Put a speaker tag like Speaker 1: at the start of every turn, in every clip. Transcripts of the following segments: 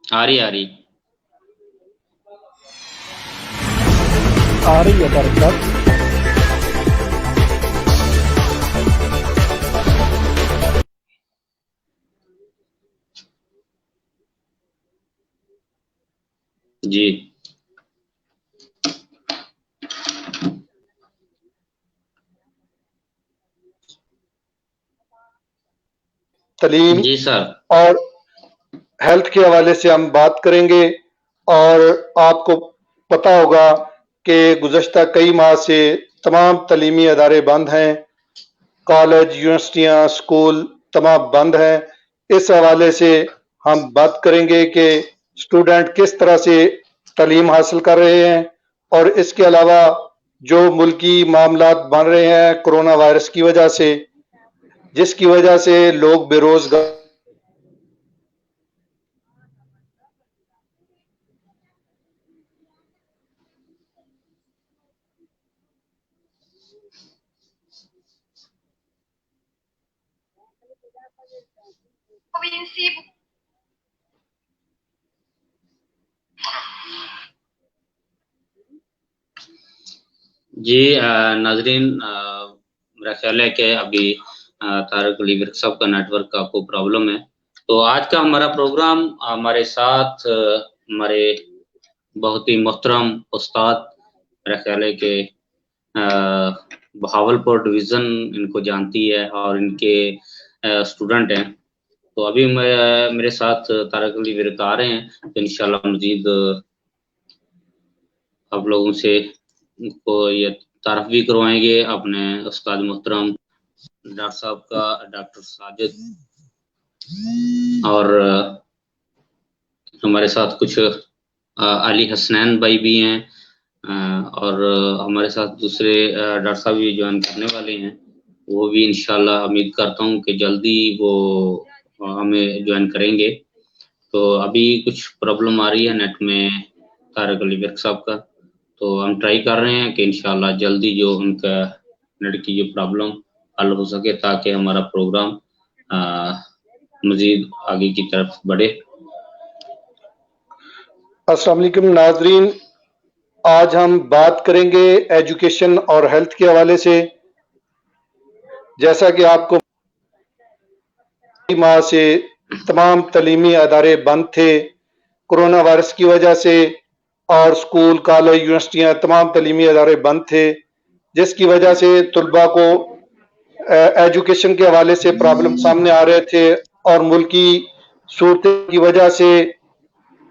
Speaker 1: आ रही आ रही।
Speaker 2: आ रही है तारिक साहब।
Speaker 1: जी
Speaker 3: तालीम
Speaker 1: जी सर।
Speaker 3: और हेल्थ के हवाले से हम बात करेंगे। और आपको पता होगा कि गुज़श्ता कई माह से तमाम तालीमी अदारे बंद हैं, कॉलेज, यूनिवर्सिटियाँ, स्कूल तमाम बंद हैं। इस हवाले से हम बात करेंगे कि स्टूडेंट किस तरह से तालीम हासिल कर रहे हैं, और इसके अलावा जो मुल्की मामलात बन रहे हैं कोरोना वायरस की वजह से, जिसकी वजह से लोग बेरोजगार
Speaker 1: जी नाजरीन, मेरा ख्याल है कि अभी तारक अली विर्क साहब का नेटवर्क का कोई प्रॉब्लम है। तो आज का हमारा प्रोग्राम, हमारे साथ हमारे बहुत ही मोहतरम उस्ताद, मेरा ख्याल है कि बहावलपुर डिवीज़न इनको जानती है और इनके स्टूडेंट हैं। तो अभी मेरे साथ तारक अली विर्क आ रहे हैं, तो इंशाल्लाह मजीद आप लोगों से को ये तारफ भी करवाएंगे अपने उस्ताद मोहतरम डॉक्टर साहब का, डॉक्टर साजिद, और हमारे साथ कुछ अली हसनैन भाई भी हैं, और हमारे साथ दूसरे डॉक्टर साहब भी ज्वाइन करने वाले हैं। वो भी इंशाल्लाह उम्मीद करता हूँ कि जल्दी वो हमें ज्वाइन करेंगे। तो अभी कुछ प्रॉब्लम आ रही है नेट में तारक अली विर्क साहब का, तो हम ट्राई कर रहे हैं कि इंशाल्लाह जल्दी जो उनका नेट की जो प्रॉब्लम हल हो सके, ताकि हमारा प्रोग्राम मजीद आगे की तरफ बढ़े।
Speaker 3: अस्सलाम वालेकुम नाजरीन, आज हम बात करेंगे एजुकेशन और हेल्थ के हवाले से। जैसा कि आपको माह से तमाम तालीमी अदारे बंद थे कोरोना वायरस की वजह से, और स्कूल, कॉलेज, यूनिवर्सिटियाँ तमाम तालीमी अदारे बंद थे, जिसकी वजह से तलबा को एजुकेशन के हवाले से प्रॉब्लम सामने आ रहे थे, और मुल्की सूरत की वजह से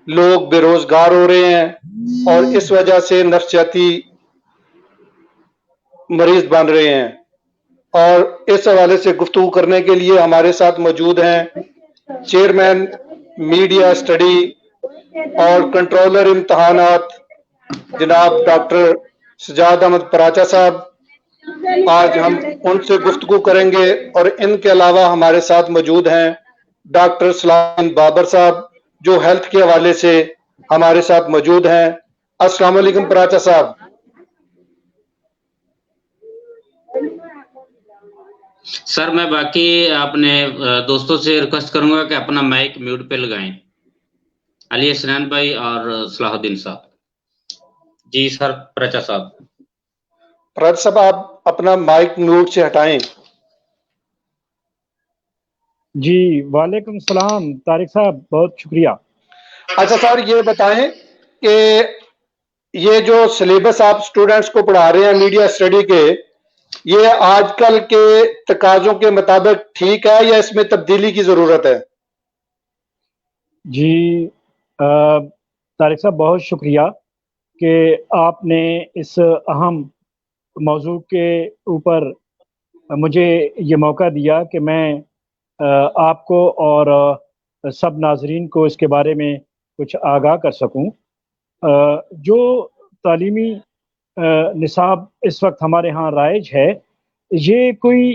Speaker 3: लोग बेरोजगार हो रहे हैं, और इस वजह से नफसियाती मरीज बन रहे हैं। और इस हवाले से गुफ्तगू करने के लिए हमारे साथ मौजूद हैं चेयरमैन मीडिया स्टडी और कंट्रोलर इम्तहानात जनाब डॉक्टर सजाद अहमद पराचा साहब। आज हम उनसे गुफ्तगू करेंगे, और इनके अलावा हमारे साथ मौजूद हैं डॉक्टर सलाम बाबर साहब, जो हेल्थ के हवाले से हमारे साथ मौजूद हैं। अस्सलाम वालेकुम पराचा साहब।
Speaker 1: सर, मैं बाकी अपने दोस्तों से रिक्वेस्ट करूंगा कि अपना माइक म्यूट पे लगाएं, अली हसनैन भाई और सलाहुद्दीन साहब। जी सर, प्रचा साहब।
Speaker 3: पराचा साहब, आप अपना माइक म्यूट से हटाएं।
Speaker 2: जी वालेकुम सलाम तारिक साहब, बहुत शुक्रिया।
Speaker 3: अच्छा सर, ये बताएं कि ये जो सिलेबस आप स्टूडेंट्स को पढ़ा रहे हैं मीडिया स्टडी के, ये आजकल के तकाजों के मुताबिक ठीक है या इसमें तब्दीली की जरूरत है?
Speaker 2: जी तारिक साहब, बहुत शुक्रिया कि आपने इस अहम मौजू के ऊपर मुझे ये मौका दिया कि मैं आपको और सब नाजरीन को इसके बारे में कुछ आगाह कर सकूं। जो तालीमी निसाब इस वक्त हमारे यहाँ राइज है, ये कोई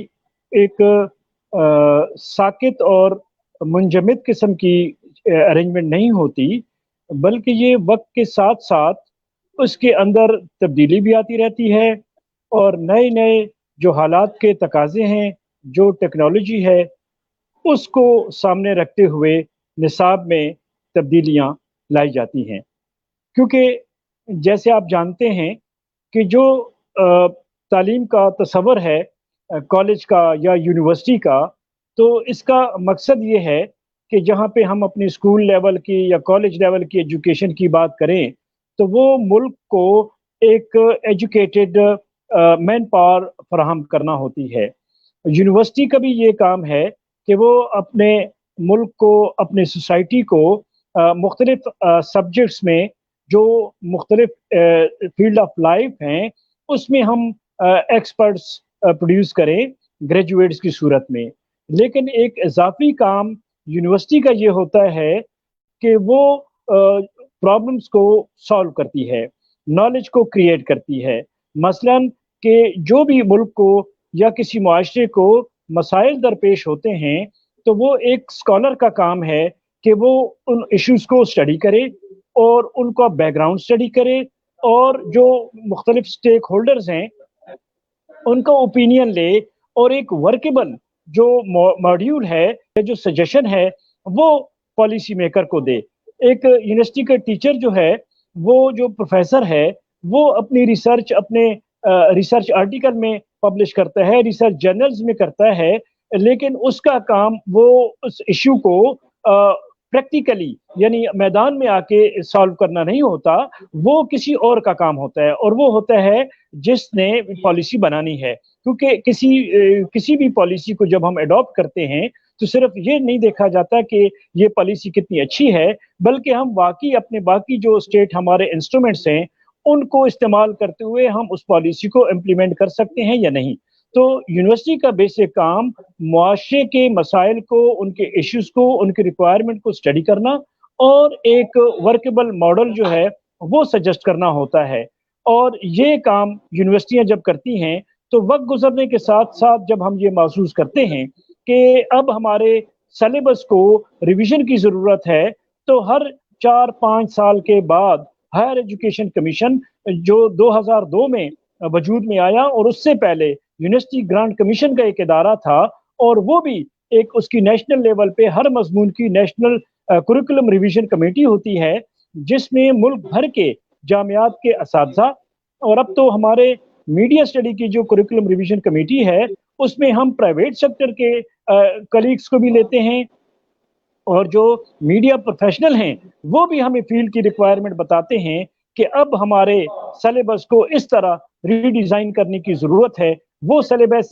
Speaker 2: एक साकित और मुंजमद किस्म की अरेंजमेंट नहीं होती, बल्कि ये वक्त के साथ साथ उसके अंदर तब्दीली भी आती रहती है, और नए नए जो हालात के तकाजे हैं, जो टेक्नोलॉजी है, उसको सामने रखते हुए निसाब में تبدیلیاں لائی جاتی ہیں، کیونکہ جیسے آپ جانتے ہیں کہ جو تعلیم کا تصور ہے کالج کا یا یونیورسٹی کا، تو اس کا مقصد یہ ہے کہ جہاں پہ ہم اپنے اسکول لیول کی یا کالج لیول کی ایجوکیشن کی بات کریں تو وہ ملک کو ایک ایجوکیٹڈ مین پاور فراہم کرنا ہوتی ہے۔ یونیورسٹی کا بھی یہ کام ہے کہ وہ اپنے ملک کو، اپنے سوسائٹی کو مختلف سبجیکٹس میں جو مختلف فیلڈ آف لائف ہیں اس میں ہم ایکسپرٹس پروڈیوس کریں گریجویٹس کی صورت میں۔ لیکن ایک اضافی کام یونیورسٹی کا یہ ہوتا ہے کہ وہ پرابلمس کو سالو کرتی ہے، نالج کو کریٹ کرتی ہے۔ مثلا کہ جو بھی ملک کو یا کسی معاشرے کو مسائل درپیش ہوتے ہیں تو وہ ایک اسکالر کا کام ہے کہ وہ ان ایشوز کو اسٹڈی کرے اور ان کا بیک گراؤنڈ اسٹڈی کرے، اور جو مختلف سٹیک ہولڈرز ہیں ان کا اوپینین لے، اور ایک ورکیبل جو ماڈیول ہے، جو سجیشن ہے وہ پالیسی میکر کو دے۔ ایک یونیورسٹی کا ٹیچر جو ہے، وہ جو پروفیسر ہے، وہ اپنی ریسرچ اپنے ریسرچ آرٹیکل میں پبلش کرتا ہے، ریسرچ جرنلز میں کرتا ہے، لیکن اس کا کام وہ اس ایشو کو پریکٹیکلی یعنی میدان میں آ کے سالو کرنا نہیں ہوتا، وہ کسی اور کا کام ہوتا ہے، اور وہ ہوتا ہے جس نے پالیسی بنانی ہے۔ کیونکہ کسی بھی پالیسی کو جب ہم اڈاپٹ کرتے ہیں تو صرف یہ نہیں دیکھا جاتا کہ یہ پالیسی کتنی اچھی ہے، بلکہ ہم واقعی اپنے باقی جو اسٹیٹ ہمارے انسٹرومنٹس ہیں ان کو استعمال کرتے ہوئے ہم اس پالیسی کو امپلیمنٹ کر سکتے ہیں یا نہیں۔ تو یونیورسٹی کا بیسک کام معاشرے کے مسائل کو، ان کے ایشوز کو، ان کے ریکوائرمنٹ کو اسٹڈی کرنا اور ایک ورکیبل ماڈل جو ہے وہ سجیسٹ کرنا ہوتا ہے۔ اور یہ کام یونیورسٹیاں جب کرتی ہیں تو وقت گزرنے کے ساتھ ساتھ جب ہم یہ محسوس کرتے ہیں کہ اب ہمارے سلیبس کو ریویژن کی ضرورت ہے، تو ہر 4-5 سال کے بعد ہائر ایجوکیشن کمیشن جو 2002 میں وجود میں آیا، اور اس سے پہلے یونیورسٹی گرانٹ کمیشن کا ایک ادارہ تھا، اور وہ بھی ایک اس کی نیشنل لیول پہ ہر مضمون کی نیشنل کریکولم ریویژن کمیٹی ہوتی ہے، جس میں ملک بھر کے جامعات کے اساتذہ، اور اب تو ہمارے میڈیا اسٹڈی کی جو کریکولم ریویژن کمیٹی ہے اس میں ہم پرائیویٹ سیکٹر کے کلیگس کو بھی لیتے ہیں، اور جو میڈیا پروفیشنل ہیں وہ بھی ہمیں فیلڈ کی ریکوائرمنٹ بتاتے ہیں کہ اب ہمارے سلیبس کو اس طرح ری ڈیزائن کرنے کی ضرورت ہے۔ وہ سلیبس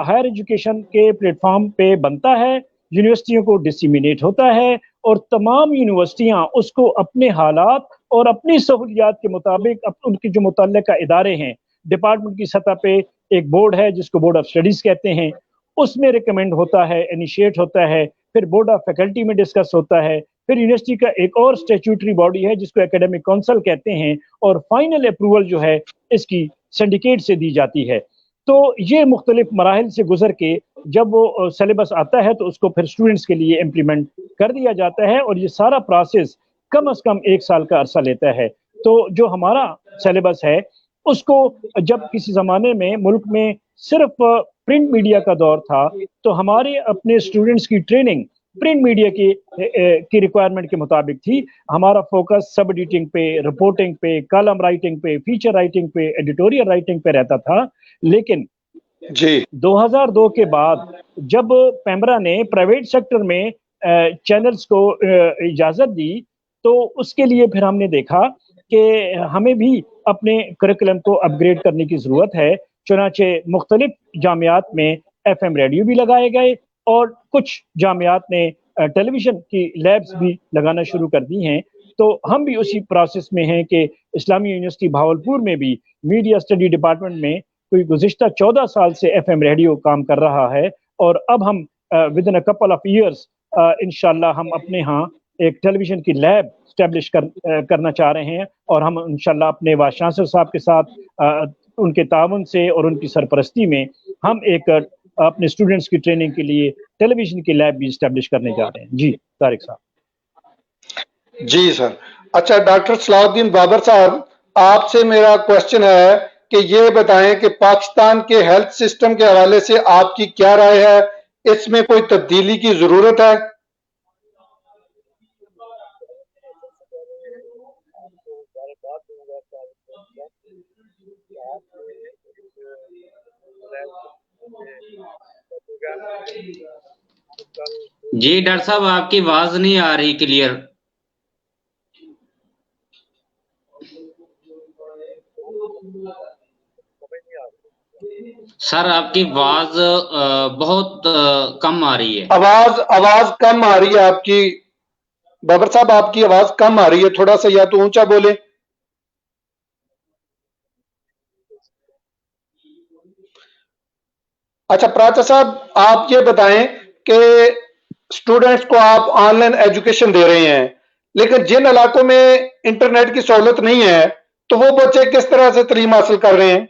Speaker 2: ہائر ایجوکیشن کے پلیٹ فارم پہ بنتا ہے، یونیورسٹیوں کو ڈسیمینیٹ ہوتا ہے، اور تمام یونیورسٹیاں اس کو اپنے حالات اور اپنی سہولیات کے مطابق ان کے جو متعلقہ ادارے ہیں، ڈپارٹمنٹ کی سطح پہ ایک بورڈ ہے جس کو بورڈ آف اسٹڈیز کہتے ہیں، اس میں ریکمینڈ ہوتا ہے، انیشیٹ ہوتا ہے، پھر بورڈ آف فیکلٹی میں ڈسکس ہوتا ہے، پھر یونیورسٹی کا ایک اور اسٹیچوٹری باڈی ہے جس کو اکیڈمک کونسل کہتے ہیں، اور فائنل اپروول جو ہے اس کی سنڈیکیٹ سے دی جاتی ہے۔ تو یہ مختلف مراحل سے گزر کے جب وہ سلیبس آتا ہے تو اس کو پھر اسٹوڈنٹس کے لیے امپلیمنٹ کر دیا جاتا ہے، اور یہ سارا پروسیس کم از کم 1 سال کا عرصہ لیتا ہے۔ تو جو ہمارا سلیبس ہے اس کو جب کسی زمانے میں ملک میں صرف پرنٹ میڈیا کا دور تھا تو ہمارے اپنے اسٹوڈنٹس کی ٹریننگ پرنٹ میڈیا کی ریکوائرمنٹ کے مطابق تھی۔ ہمارا فوکس سب ایڈیٹنگ پہ، رپورٹنگ پہ، کالم رائٹنگ پہ، فیچر رائٹنگ پہ، ایڈیٹوریل رائٹنگ پہ رہتا تھا، لیکن 2002 کے بعد جب پیمرا نے پرائیویٹ سیکٹر میں چینلز کو اجازت دی تو اس کے لیے پھر ہم نے دیکھا کہ ہمیں بھی اپنے کریکولم کو اپ گریڈ کرنے کی ضرورت ہے، چنانچہ مختلف جامعات میں ایف ایم ریڈیو بھی لگائے گئے، اور کچھ جامعات نے ٹیلی ویژن کی لیبز بھی لگانا شروع کر دی ہیں۔ تو ہم بھی اسی پروسیس میں ہیں کہ اسلامی یونیورسٹی بھاولپور میں بھی میڈیا اسٹڈی ڈپارٹمنٹ میں کوئی گزشتہ 14 سال سے ایف ایم ریڈیو کام کر رہا ہے، اور اب ہم ودن اے کپل آف ایئرس انشاءاللہ ہم اپنے ہاں ایک ٹیلی ویژن کی لیب اسٹیبلش کرنا چاہ رہے ہیں، اور ہم انشاءاللہ اپنے وائس چانسلر صاحب کے ساتھ ان کے تعاون سے اور ان کی سرپرستی میں ہم ایک اپنے اسٹوڈنٹس کی ٹریننگ کے لیے ٹیلی ویژن کی لیب بھی اسٹیبلش کرنے جا رہے ہیں۔ جی طارق صاحب۔
Speaker 3: جی سر، اچھا ڈاکٹر صلاح الدین بابر صاحب، آپ سے میرا کوشچن ہے کہ یہ بتائیں کہ پاکستان کے ہیلتھ سسٹم کے حوالے سے آپ کی کیا رائے ہے؟ اس میں کوئی تبدیلی کی ضرورت ہے؟
Speaker 1: جی ڈاکٹر صاحب آپ کی آواز نہیں آ رہی کلیئر. سر آپ کی آواز بہت کم آ رہی ہے.
Speaker 3: آواز کم آ رہی ہے آپ کی بابر صاحب، آپ کی آواز کم آ رہی ہے، تھوڑا سا یا تو اونچا بولے. اچھا پراچا صاحب، آپ یہ بتائیں کہ اسٹوڈنٹس کو آپ آن لائن ایجوکیشن دے رہے ہیں، لیکن جن علاقوں میں انٹرنیٹ کی سہولت نہیں ہے تو وہ بچے کس طرح سے تعلیم حاصل کر رہے ہیں؟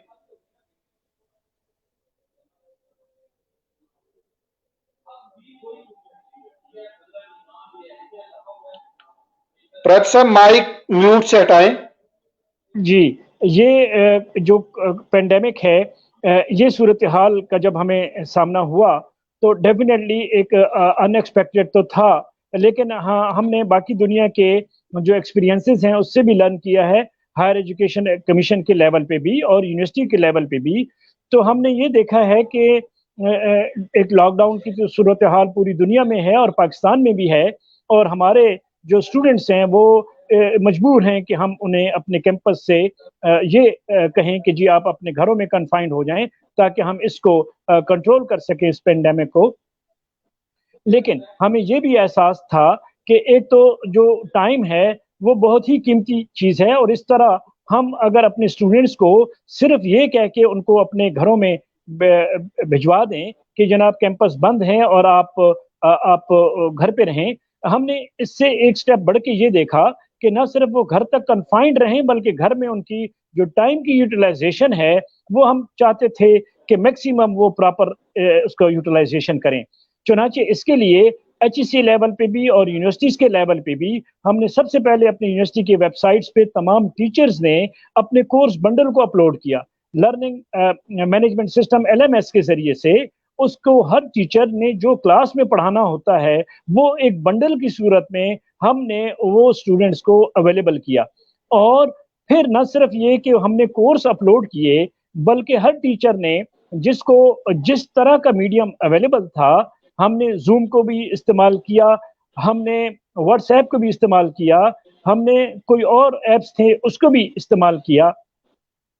Speaker 3: پراچا صاحب مائک میوٹ سے ہٹائیں.
Speaker 2: جی، یہ جو پینڈیمک ہے، یہ صورتحال کا جب ہمیں سامنا ہوا تو ڈیفینیٹلی ایک ان ایکسپیکٹڈ تو تھا، لیکن ہاں ہم نے باقی دنیا کے جو ایکسپیرینسز ہیں اس سے بھی لرن کیا ہے، ہائر ایجوکیشن کمیشن کے لیول پہ بھی اور یونیورسٹی کے لیول پہ بھی. تو ہم نے یہ دیکھا ہے کہ ایک لاک ڈاؤن کی جو صورتحال پوری دنیا میں ہے اور پاکستان میں بھی ہے، اور ہمارے جو اسٹوڈنٹس ہیں وہ مجبور ہیں کہ ہم انہیں اپنے کیمپس سے یہ کہیں کہ جی آپ اپنے گھروں میں کنفائنڈ ہو جائیں تاکہ ہم اس کو کنٹرول کر سکیں، اس پینڈیمک کو. لیکن ہمیں یہ بھی احساس تھا کہ ایک تو جو ٹائم ہے وہ بہت ہی قیمتی چیز ہے، اور اس طرح ہم اگر اپنے اسٹوڈنٹس کو صرف یہ کہہ کے ان کو اپنے گھروں میں بھجوا دیں کہ جناب کیمپس بند ہیں اور آپ گھر پہ رہیں، ہم نے اس سے ایک سٹیپ بڑھ کے یہ دیکھا کہ نہ صرف وہ گھر تک کنفائنڈ رہیں بلکہ گھر میں ان کی جو ٹائم کی یوٹیلائزیشن ہے وہ ہم چاہتے تھے کہ میکسیمم وہ پراپر اس کو یوٹیلائزیشن کریں. چنانچہ اس کے لیے ایچ ای سی لیول پہ بھی اور یونیورسٹیز کے لیول پہ بھی ہم نے سب سے پہلے اپنی یونیورسٹی کی ویب سائٹس پہ تمام ٹیچرز نے اپنے کورس بنڈل کو اپلوڈ کیا. لرننگ مینجمنٹ سسٹم LMS کے ذریعے سے اس کو ہر ٹیچر نے جو کلاس میں پڑھانا ہوتا ہے وہ ایک بنڈل کی صورت میں ہم نے وہ اسٹوڈنٹس کو اویلیبل کیا. اور پھر نہ صرف یہ کہ ہم نے کورس اپلوڈ کیے بلکہ ہر ٹیچر نے جس کو جس طرح کا میڈیم اویلیبل تھا، ہم نے زوم کو بھی استعمال کیا، ہم نے واٹس ایپ کو بھی استعمال کیا، ہم نے کوئی اور ایپس تھے اس کو بھی استعمال کیا.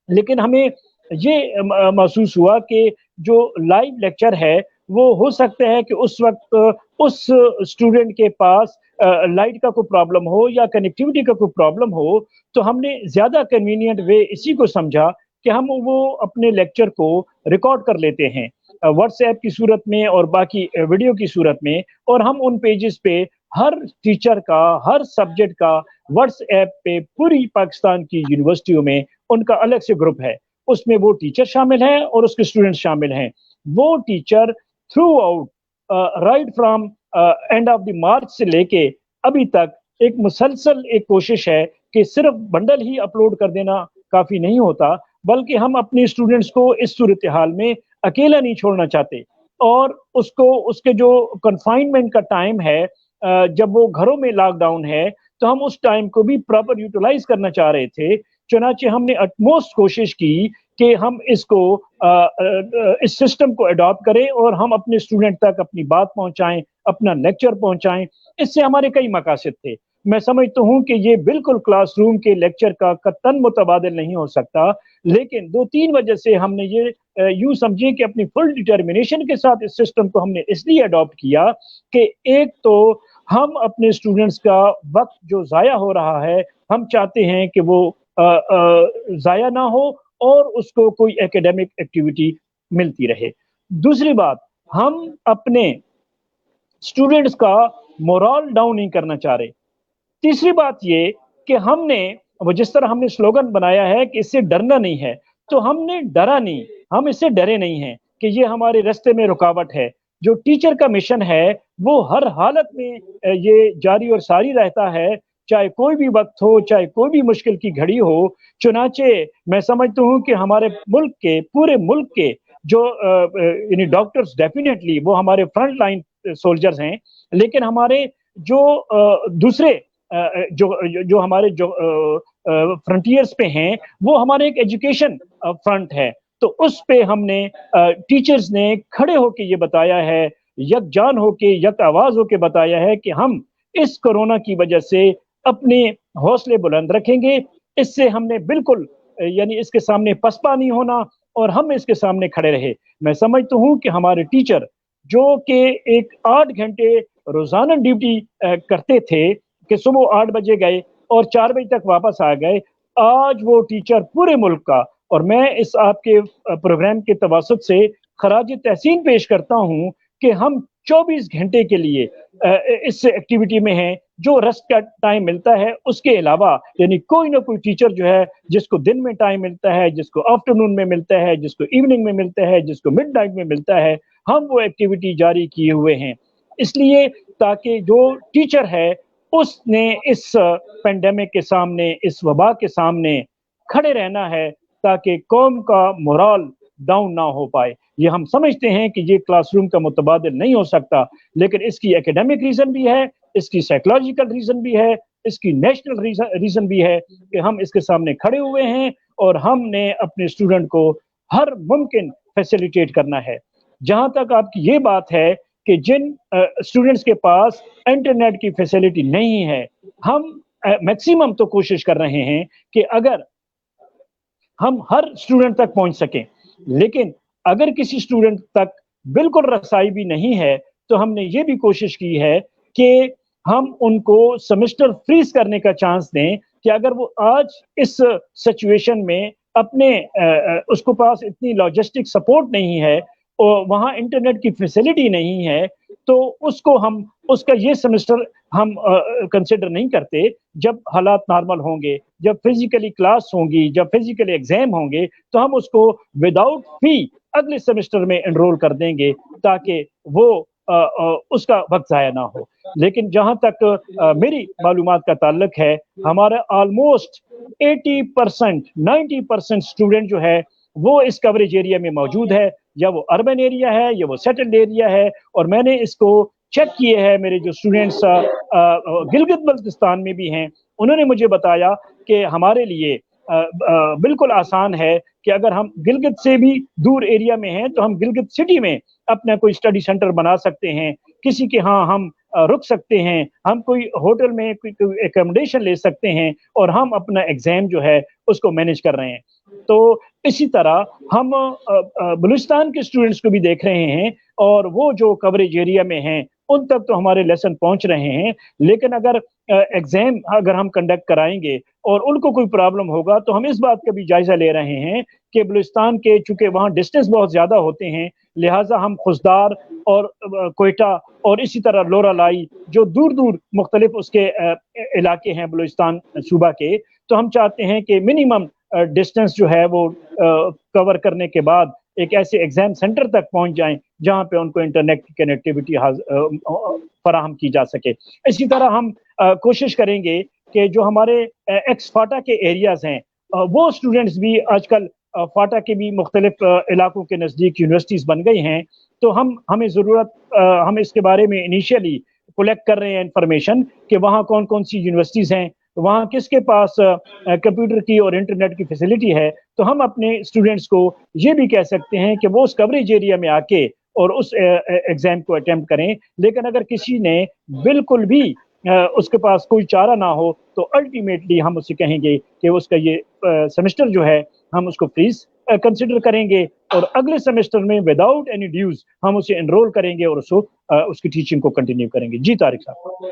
Speaker 2: لیکن ہمیں یہ محسوس ہوا کہ جو لائیو لیکچر ہے وہ ہو سکتا ہے کہ اس وقت اس اسٹوڈنٹ کے پاس لائٹ کا کوئی پرابلم ہو یا کنیکٹیوٹی کا کوئی پرابلم ہو، تو ہم نے زیادہ کنوینئنٹ وے اسی کو سمجھا کہ ہم وہ اپنے لیکچر کو ریکارڈ کر لیتے ہیں واٹس ایپ کی صورت میں اور باقی ویڈیو کی صورت میں، اور ہم ان پیجز پہ ہر ٹیچر کا ہر سبجیکٹ کا واٹس ایپ پہ پوری پاکستان کی یونیورسٹیوں میں ان کا الگ سے گروپ ہے، اس میں وہ ٹیچر شامل ہیں اور اس کے اسٹوڈنٹ شامل ہیں. وہ teacher through out right from and of the March سے لے کے ابھی تک ایک مسلسل ایک کوشش ہے کہ صرف بنڈل ہی اپلوڈ کر دینا کافی نہیں ہوتا، بلکہ ہم اپنے اسٹوڈنٹس کو اس صورتحال میں اکیلا نہیں چھوڑنا چاہتے، اور اس کو اس کے جو کنفائنمنٹ کا ٹائم ہے جب وہ گھروں میں لاک ڈاؤن ہے تو ہم اس ٹائم کو بھی پراپر یوٹیلائز کرنا چاہ رہے تھے. چنانچہ ہم نے اٹموسٹ کوشش کی کہ ہم اس کو اس سسٹم کو اڈاپٹ کریں اور ہم اپنے اسٹوڈنٹ تک اپنی بات پہنچائیں، اپنا لیکچر پہنچائیں. اس سے ہمارے کئی مقاصد تھے. میں سمجھتا ہوں کہ یہ بالکل کلاس روم کے لیکچر کا قطعاً متبادل نہیں ہو سکتا، لیکن 2-3 وجہ سے ہم نے یہ یوں سمجھے کہ اپنی فل ڈٹرمنیشن کے ساتھ اس سسٹم کو ہم نے اس لیے اڈاپٹ کیا کہ ایک تو ہم اپنے اسٹوڈنٹس کا وقت جو ضائع ہو رہا ہے ہم چاہتے ہیں کہ وہ ضائع نہ ہو اور اس کو کوئی ایکیڈیمک ایکٹیویٹی ملتی رہے. دوسری بات، ہم اپنے اسٹوڈنٹس کا مورال ڈاؤن نہیں کرنا چاہ رہے. تیسری بات یہ کہ ہم نے وہ جس طرح ہم نے سلوگن بنایا ہے کہ اس سے ڈرنا نہیں ہے، تو ہم نے ڈرا نہیں، ہم اس سے ڈرے نہیں ہیں کہ یہ ہمارے راستے میں رکاوٹ ہے. جو ٹیچر کا مشن ہے وہ ہر حالت میں یہ جاری اور ساری رہتا ہے، چاہے کوئی بھی وقت ہو، چاہے کوئی بھی مشکل کی گھڑی ہو. چنانچہ میں سمجھتا ہوں کہ ہمارے ملک کے پورے ملک کے جو یعنی ڈاکٹرز ڈیفینیٹلی وہ ہمارے فرنٹ لائن سولجرز ہیں، لیکن ہمارے جو دوسرے جو ہمارے جو فرنٹیئرز پہ ہیں وہ ہمارے ایک ایجوکیشن فرنٹ ہے. تو اس پہ ہم نے ٹیچرز نے کھڑے ہو کے یہ بتایا ہے यकजान होके यक आवाज होके बताया है कि हम इस कोरोना की वजह से अपने हौसले बुलंद रखेंगे। इससे हमने बिल्कुल यानी इसके सामने पसपा नहीं होना और हम इसके सामने खड़े रहे। मैं समझता हूँ कि हमारे टीचर जो कि एक 8 घंटे रोजाना ड्यूटी करते थे, कि सुबह 8 बजे गए और 4 बजे तक वापस आ गए। आज वो टीचर पूरे मुल्क का, और मैं इस आपके प्रोग्राम के तवसत से खराज तहसीन पेश करता हूँ कि हम 24 घंटे के लिए इस एक्टिविटी में हैं। जो रेस्ट का टाइम मिलता है उसके अलावा यानी कोई ना कोई टीचर जो है, जिसको दिन में टाइम मिलता है, जिसको आफ्टरनून में मिलता है, जिसको इवनिंग में मिलता है, जिसको मिडनाइट में मिलता है, हम वो एक्टिविटी जारी किए हुए हैं। इसलिए ताकि जो टीचर है उसने इस पेंडेमिक के सामने, इस वबा के सामने खड़े रहना है ताकि कौम का मोरल डाउन ना हो पाए। ये हम समझते हैं कि ये क्लासरूम का मुतबादिल नहीं हो सकता, लेकिन इसकी एकेडमिक रीजन भी है, इसकी साइकोलॉजिकल रीजन भी है, इसकी नेशनल रीजन भी है कि हम इसके सामने खड़े हुए हैं और हमने अपने स्टूडेंट को हर मुमकिन फैसिलिटेट करना है। जहां तक आपकी ये बात है कि जिन स्टूडेंट्स के पास इंटरनेट की फैसिलिटी नहीं है, हम मैक्सिमम तो कोशिश कर रहे हैं कि अगर हम हर स्टूडेंट तक पहुंच सकें, लेकिन अगर किसी स्टूडेंट तक बिल्कुल रसाई भी नहीं है तो हमने ये भी कोशिश की है कि हम उनको सेमेस्टर फ्रीज करने का चांस दें कि अगर वो आज इस सिचुएशन में अपने उसको पास इतनी लॉजिस्टिक सपोर्ट नहीं है और वहाँ इंटरनेट की फैसिलिटी नहीं है, तो उसको हम उसका ये सेमेस्टर हम कंसिडर नहीं करते। जब हालात नॉर्मल होंगे, जब फिजिकली क्लास होंगी, जब फिजिकली एग्जाम होंगे, तो हम उसको विदाउट फी अगले सेमेस्टर में एनरोल कर देंगे ताकि वो उसका वक्त ज़ाया ना हो। लेकिन जहाँ तक मेरी मालूमात का ताल्लुक है, हमारा ऑलमोस्ट 80% 90% स्टूडेंट जो है वो इस कवरेज एरिया में मौजूद है, या वो अर्बन एरिया है या वो सेटल्ड एरिया है। और मैंने इसको चेक किए हैं, मेरे जो स्टूडेंट्स गिलगित बल्तिस्तान में भी हैं, उन्होंने मुझे बताया कि हमारे लिए बिल्कुल आसान है कि अगर हम गिलगित से भी दूर एरिया में हैं तो हम गिलगित सिटी में अपना कोई स्टडी सेंटर बना सकते हैं, किसी के यहाँ हम रुक सकते हैं, हम कोई होटल में कोई एकोमोडेशन ले सकते हैं और हम अपना एग्जाम जो है उसको मैनेज कर रहे हैं। तो इसी तरह हम बलूचिस्तान के स्टूडेंट्स को भी देख रहे हैं और वो जो कवरेज एरिया में हैं उन तक तो हमारे लेसन पहुंच रहे हैं। लेकिन अगर एग्जाम अगर हम कंडक्ट कराएंगे और उनको कोई प्रॉब्लम होगा तो हम इस बात का भी जायजा ले रहे हैं कि बलूचिस्तान के चूंकि वहाँ डिस्टेंस बहुत ज्यादा होते हैं, लिहाजा हम खुशदार और कोयटा और इसी तरह लोरालाई जो दूर दूर मुख्तलिफ उसके इलाके हैं बलूचिस्तान सूबा के, तो हम चाहते हैं कि मिनिमम डिस्टेंस जो है वो कवर करने के बाद एक ऐसे एग्जाम सेंटर तक पहुंच जाएं जहां पे उनको इंटरनेट की कनेक्टिविटी फराहम की जा सके। इसी तरह हम कोशिश करेंगे कि जो हमारे एक्स फाटा के एरियाज हैं वो स्टूडेंट्स भी आजकल फाटा के भी मुख्तलिफ इलाकों के नज़दीक यूनिवर्सिटीज़ बन गई हैं, तो हमें ज़रूरत हम इसके बारे में इनिशियली कलेक्ट कर रहे हैं इंफॉर्मेशन कि वहाँ कौन कौन सी यूनिवर्सिटीज़ हैं, वहाँ किसके पास कंप्यूटर की और इंटरनेट की फैसिलिटी है। तो हम अपने स्टूडेंट्स को ये भी कह सकते हैं कि वो उस कवरेज एरिया में आके और उस एग्जाम को अटेम्प्ट करें। लेकिन अगर किसी ने बिल्कुल भी उसके पास कोई चारा ना हो तो अल्टीमेटली हम उससे कहेंगे कि उसका ये सेमेस्टर जो है हम उसको फ्रीज कंसिडर करेंगे और अगले सेमेस्टर में विदाउट एनी ड्यूज हम उसे एनरोल करेंगे और उसको उसकी टीचिंग को कंटिन्यू करेंगे। जी तारिक साहब।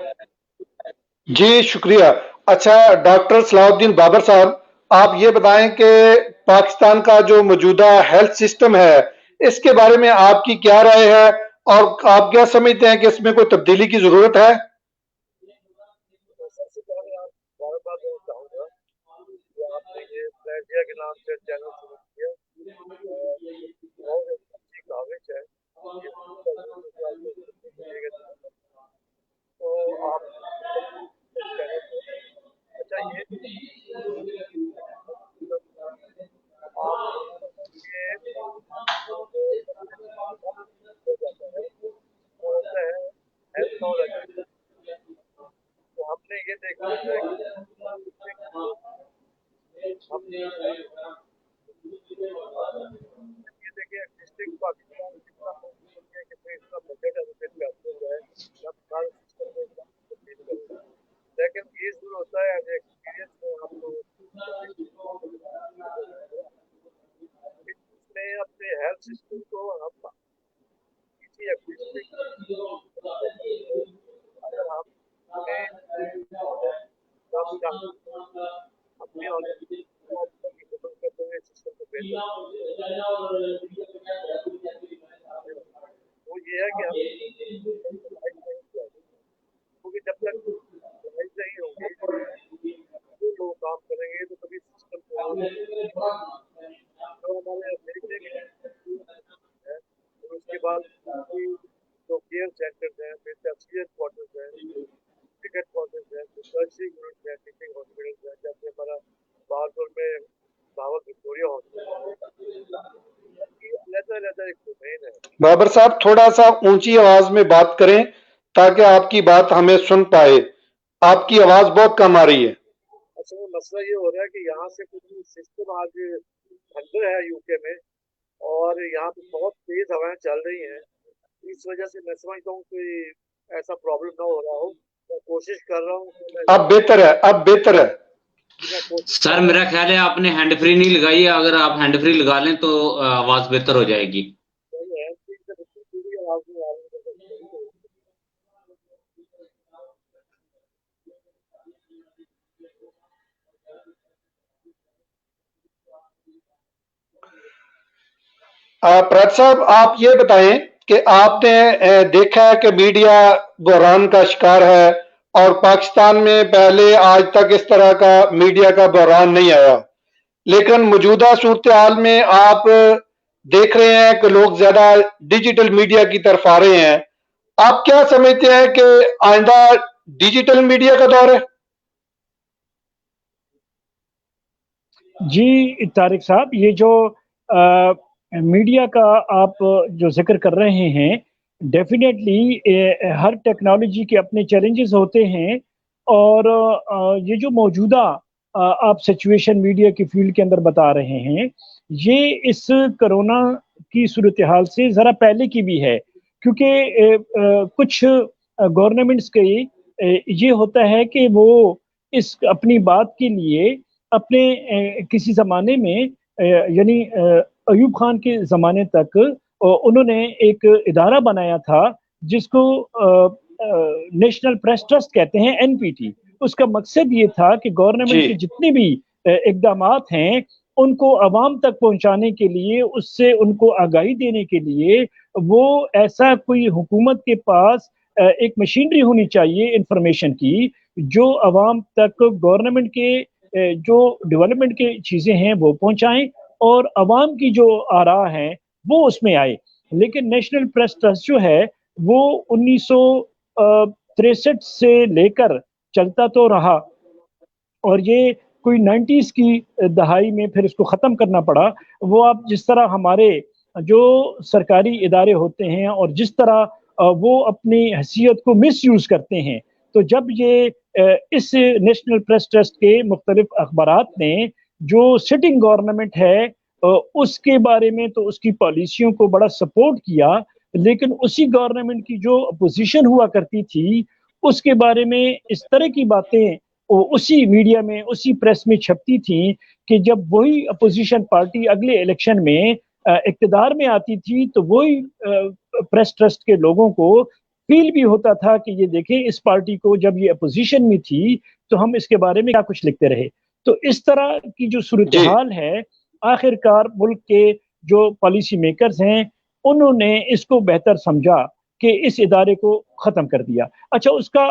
Speaker 3: जी शुक्रिया। अच्छा डॉक्टर सलाहुद्दीन बाबर साहब, आप ये बताएं कि पाकिस्तान का जो मौजूदा हेल्थ सिस्टम है इसके बारे में आपकी क्या राय है और आप क्या समझते हैं कि इसमें कोई तब्दीली की जरूरत है?
Speaker 4: सबसे पहले आप बार बार मैं चाहूँगा कि आपने ये फ्लैटिया के नाम से चैनल शुरू किया, बहुत अच्छी कवरेज है ये तो आप चैनल को अच्छा ये आप ये हो जाता है वो होता है हेल्थ नॉलेज। तो हमने ये देखा है कि हम ये देखिए डिस्ट्रिक्ट पाकिस्तान कितना कितना बजट है محصول होता है एज एक्सपीरियंस में आपको इसमें अपने हेल्थ सिस्टम को हम किसी एडमिनिस्ट्रेशन अगर हम अपने करते हुए सिस्टम को बेहतर वो ये है कि हम क्योंकि जब तक लाइफ नहीं होगी जो लोग काम करेंगे तो कभी सिस्टम तो हमारे देखने के है और उसके बाद जो केयर सेंटर्स हैं फिर तहसील क्वार्टर्स हैं टिकट क्वार्टर्स हैं सर्जरी यूनिट्स हैं टीचिंग हॉस्पिटल्स हैं जैसे हमारा बहादुर में दावत विक्टोरिया हॉस्पिटल एक डोमेन है।
Speaker 3: बाबर साहब थोड़ा सा ऊंची आवाज में बात करें ताकि आपकी बात हमें सुन पाए, आपकी आवाज बहुत कम आ रही है।
Speaker 4: अच्छा मसला ये हो रहा है कि यहाँ से कुछ सिस्टम आज अंदर है यूके में और यहाँ पे बहुत तेज हवाएं चल रही हैं, इस वजह से मैं समझता हूँ कोई ऐसा प्रॉब्लम ना हो रहा हो। मैं कोशिश कर रहा हूँ।
Speaker 3: अब बेहतर है, अब बेहतर है।
Speaker 1: सर मेरा ख्याल है आपने हैंड फ्री नहीं लगाई है, अगर आप हैंड फ्री लगा लें तो आवाज बेहतर हो जाएगी।
Speaker 3: प्रत साहब आप ये बताएं कि आपने देखा है कि मीडिया बहरान का शिकार है और पाकिस्तान में पहले आज तक इस तरह का मीडिया का बहरान नहीं आया, लेकिन मौजूदा सूरत हाल में आप देख रहे हैं कि लोग ज्यादा डिजिटल मीडिया की तरफ आ रहे हैं। आप क्या समझते हैं कि आइंदा डिजिटल मीडिया का दौर है?
Speaker 2: जी तारिक साहब, ये जो मीडिया का आप जो जिक्र कर रहे हैं, डेफिनेटली हर टेक्नोलॉजी के अपने चैलेंजेस होते हैं और ये जो मौजूदा आप सिचुएशन मीडिया की फील्ड के अंदर बता रहे हैं, ये इस कोरोना की सूरत हाल से ज़रा पहले की भी है, क्योंकि कुछ गवर्नमेंट्स के ये होता है कि वो इस अपनी बात के लिए अपने किसी ज़माने में यानी अयूब खान के ज़माने तक उन्होंने एक इदारा बनाया था जिसको नेशनल प्रेस ट्रस्ट कहते हैं, एनपीटी। उसका मकसद ये था कि गवर्नमेंट के जितने भी इक़दामात हैं उनको आवाम तक पहुंचाने के लिए, उससे उनको आगाही देने के लिए वो ऐसा कोई हुकूमत के पास एक मशीनरी होनी चाहिए इंफॉर्मेशन की, जो आवाम तक गवर्नमेंट के जो डेवलपमेंट की चीज़ें हैं वो पहुंचाएं और आवाम की जो आरा हैं वो उसमें आए। लेकिन नेशनल प्रेस ट्रस्ट जो है वो 1963 से लेकर चलता तो रहा और ये कोई 90s की दहाई में फिर इसको ख़त्म करना पड़ा। वो आप जिस तरह हमारे जो सरकारी इदारे होते हैं और जिस तरह वो अपनी हैसियत को मिसयूज़ करते हैं, तो जब ये इस नेशनल प्रेस ट्रस्ट के मुख्तलिफ अखबारात ने जो सिटिंग गवर्नमेंट है उसके बारे में तो उसकी पॉलिसियों को बड़ा सपोर्ट किया, लेकिन उसी गवर्नमेंट की जो अपोजिशन हुआ करती थी उसके बारे में इस तरह की बातें उसी मीडिया में, उसी प्रेस में छपती थी कि जब वही अपोजिशन पार्टी अगले इलेक्शन में इक़्तिदार में आती थी तो वही प्रेस ट्रस्ट के लोगों को फील भी होता था कि ये देखें इस पार्टी को जब ये अपोजिशन में थी तो हम इसके बारे में क्या कुछ लिखते रहे। तो इस तरह की जो सूरत हाल है, आखिरकार मुल्क के जो पॉलिसी मेकर्स हैं उन्होंने इसको बेहतर समझा कि इस इदारे को ख़त्म कर दिया। अच्छा, उसका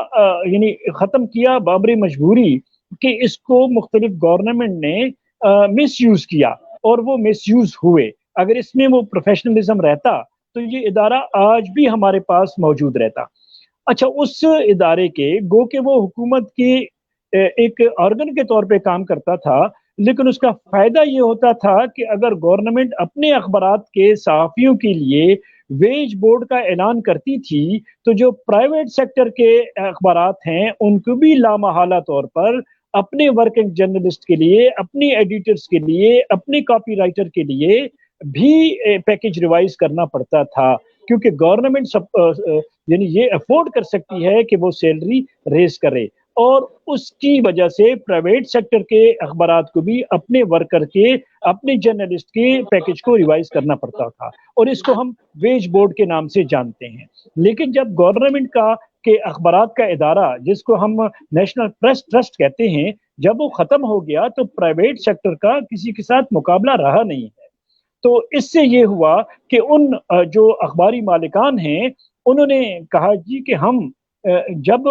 Speaker 2: यानी ख़त्म किया बाबरी मजबूरी कि इसको मुख्तलिफ गवर्नमेंट ने मिसयूज़ किया और वो मिसयूज़ हुए। अगर इसमें वो प्रोफेशनलिज्म रहता तो ये इदारा आज भी हमारे पास मौजूद रहता। अच्छा, उस इदारे के गो के वो हुकूमत की एक ऑर्गन के तौर पे काम करता था, लेकिन उसका फ़ायदा ये होता था कि अगर गवर्नमेंट अपने अखबारात के सहाफ़ियों के लिए वेज बोर्ड का ऐलान करती थी तो जो प्राइवेट सेक्टर के अखबारात हैं उनको भी लामहला तौर पर अपने वर्किंग जर्नलिस्ट के लिए, अपनी एडिटर्स के लिए, अपने कॉपी राइटर के लिए भी पैकेज रिवाइज करना पड़ता था, क्योंकि गवर्नमेंट यानी ये अफोर्ड कर सकती है कि वो सैलरी रेज करे। اور اس کی وجہ سے پرائیویٹ سیکٹر کے اخبارات کو بھی اپنے ورکر کے اپنے جرنلسٹ کے پیکج کو ریوائز کرنا پڑتا تھا، اور اس کو ہم ویج بورڈ کے نام سے جانتے ہیں۔ لیکن جب گورنمنٹ کا کہ اخبارات کا ادارہ جس کو ہم نیشنل پریس ٹرسٹ کہتے ہیں، جب وہ ختم ہو گیا تو پرائیویٹ سیکٹر کا کسی کے ساتھ مقابلہ رہا نہیں ہے۔ تو اس سے یہ ہوا کہ ان جو اخباری مالکان ہیں انہوں نے کہا جی کہ ہم جب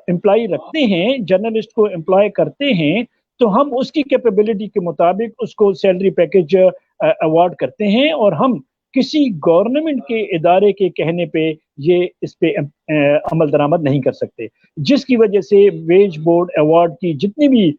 Speaker 2: امپلائی رکھتے ہیں، جرنلسٹ کو امپلائی کرتے ہیں، تو ہم اس کی کیپیبلٹی کے مطابق اس کو سیلری پیکج ایوارڈ کرتے ہیں، اور ہم کسی گورنمنٹ کے ادارے کے کہنے پہ یہ اس پہ عمل درآمد نہیں کر سکتے، جس کی وجہ سے ویج بورڈ ایوارڈ کی جتنی بھی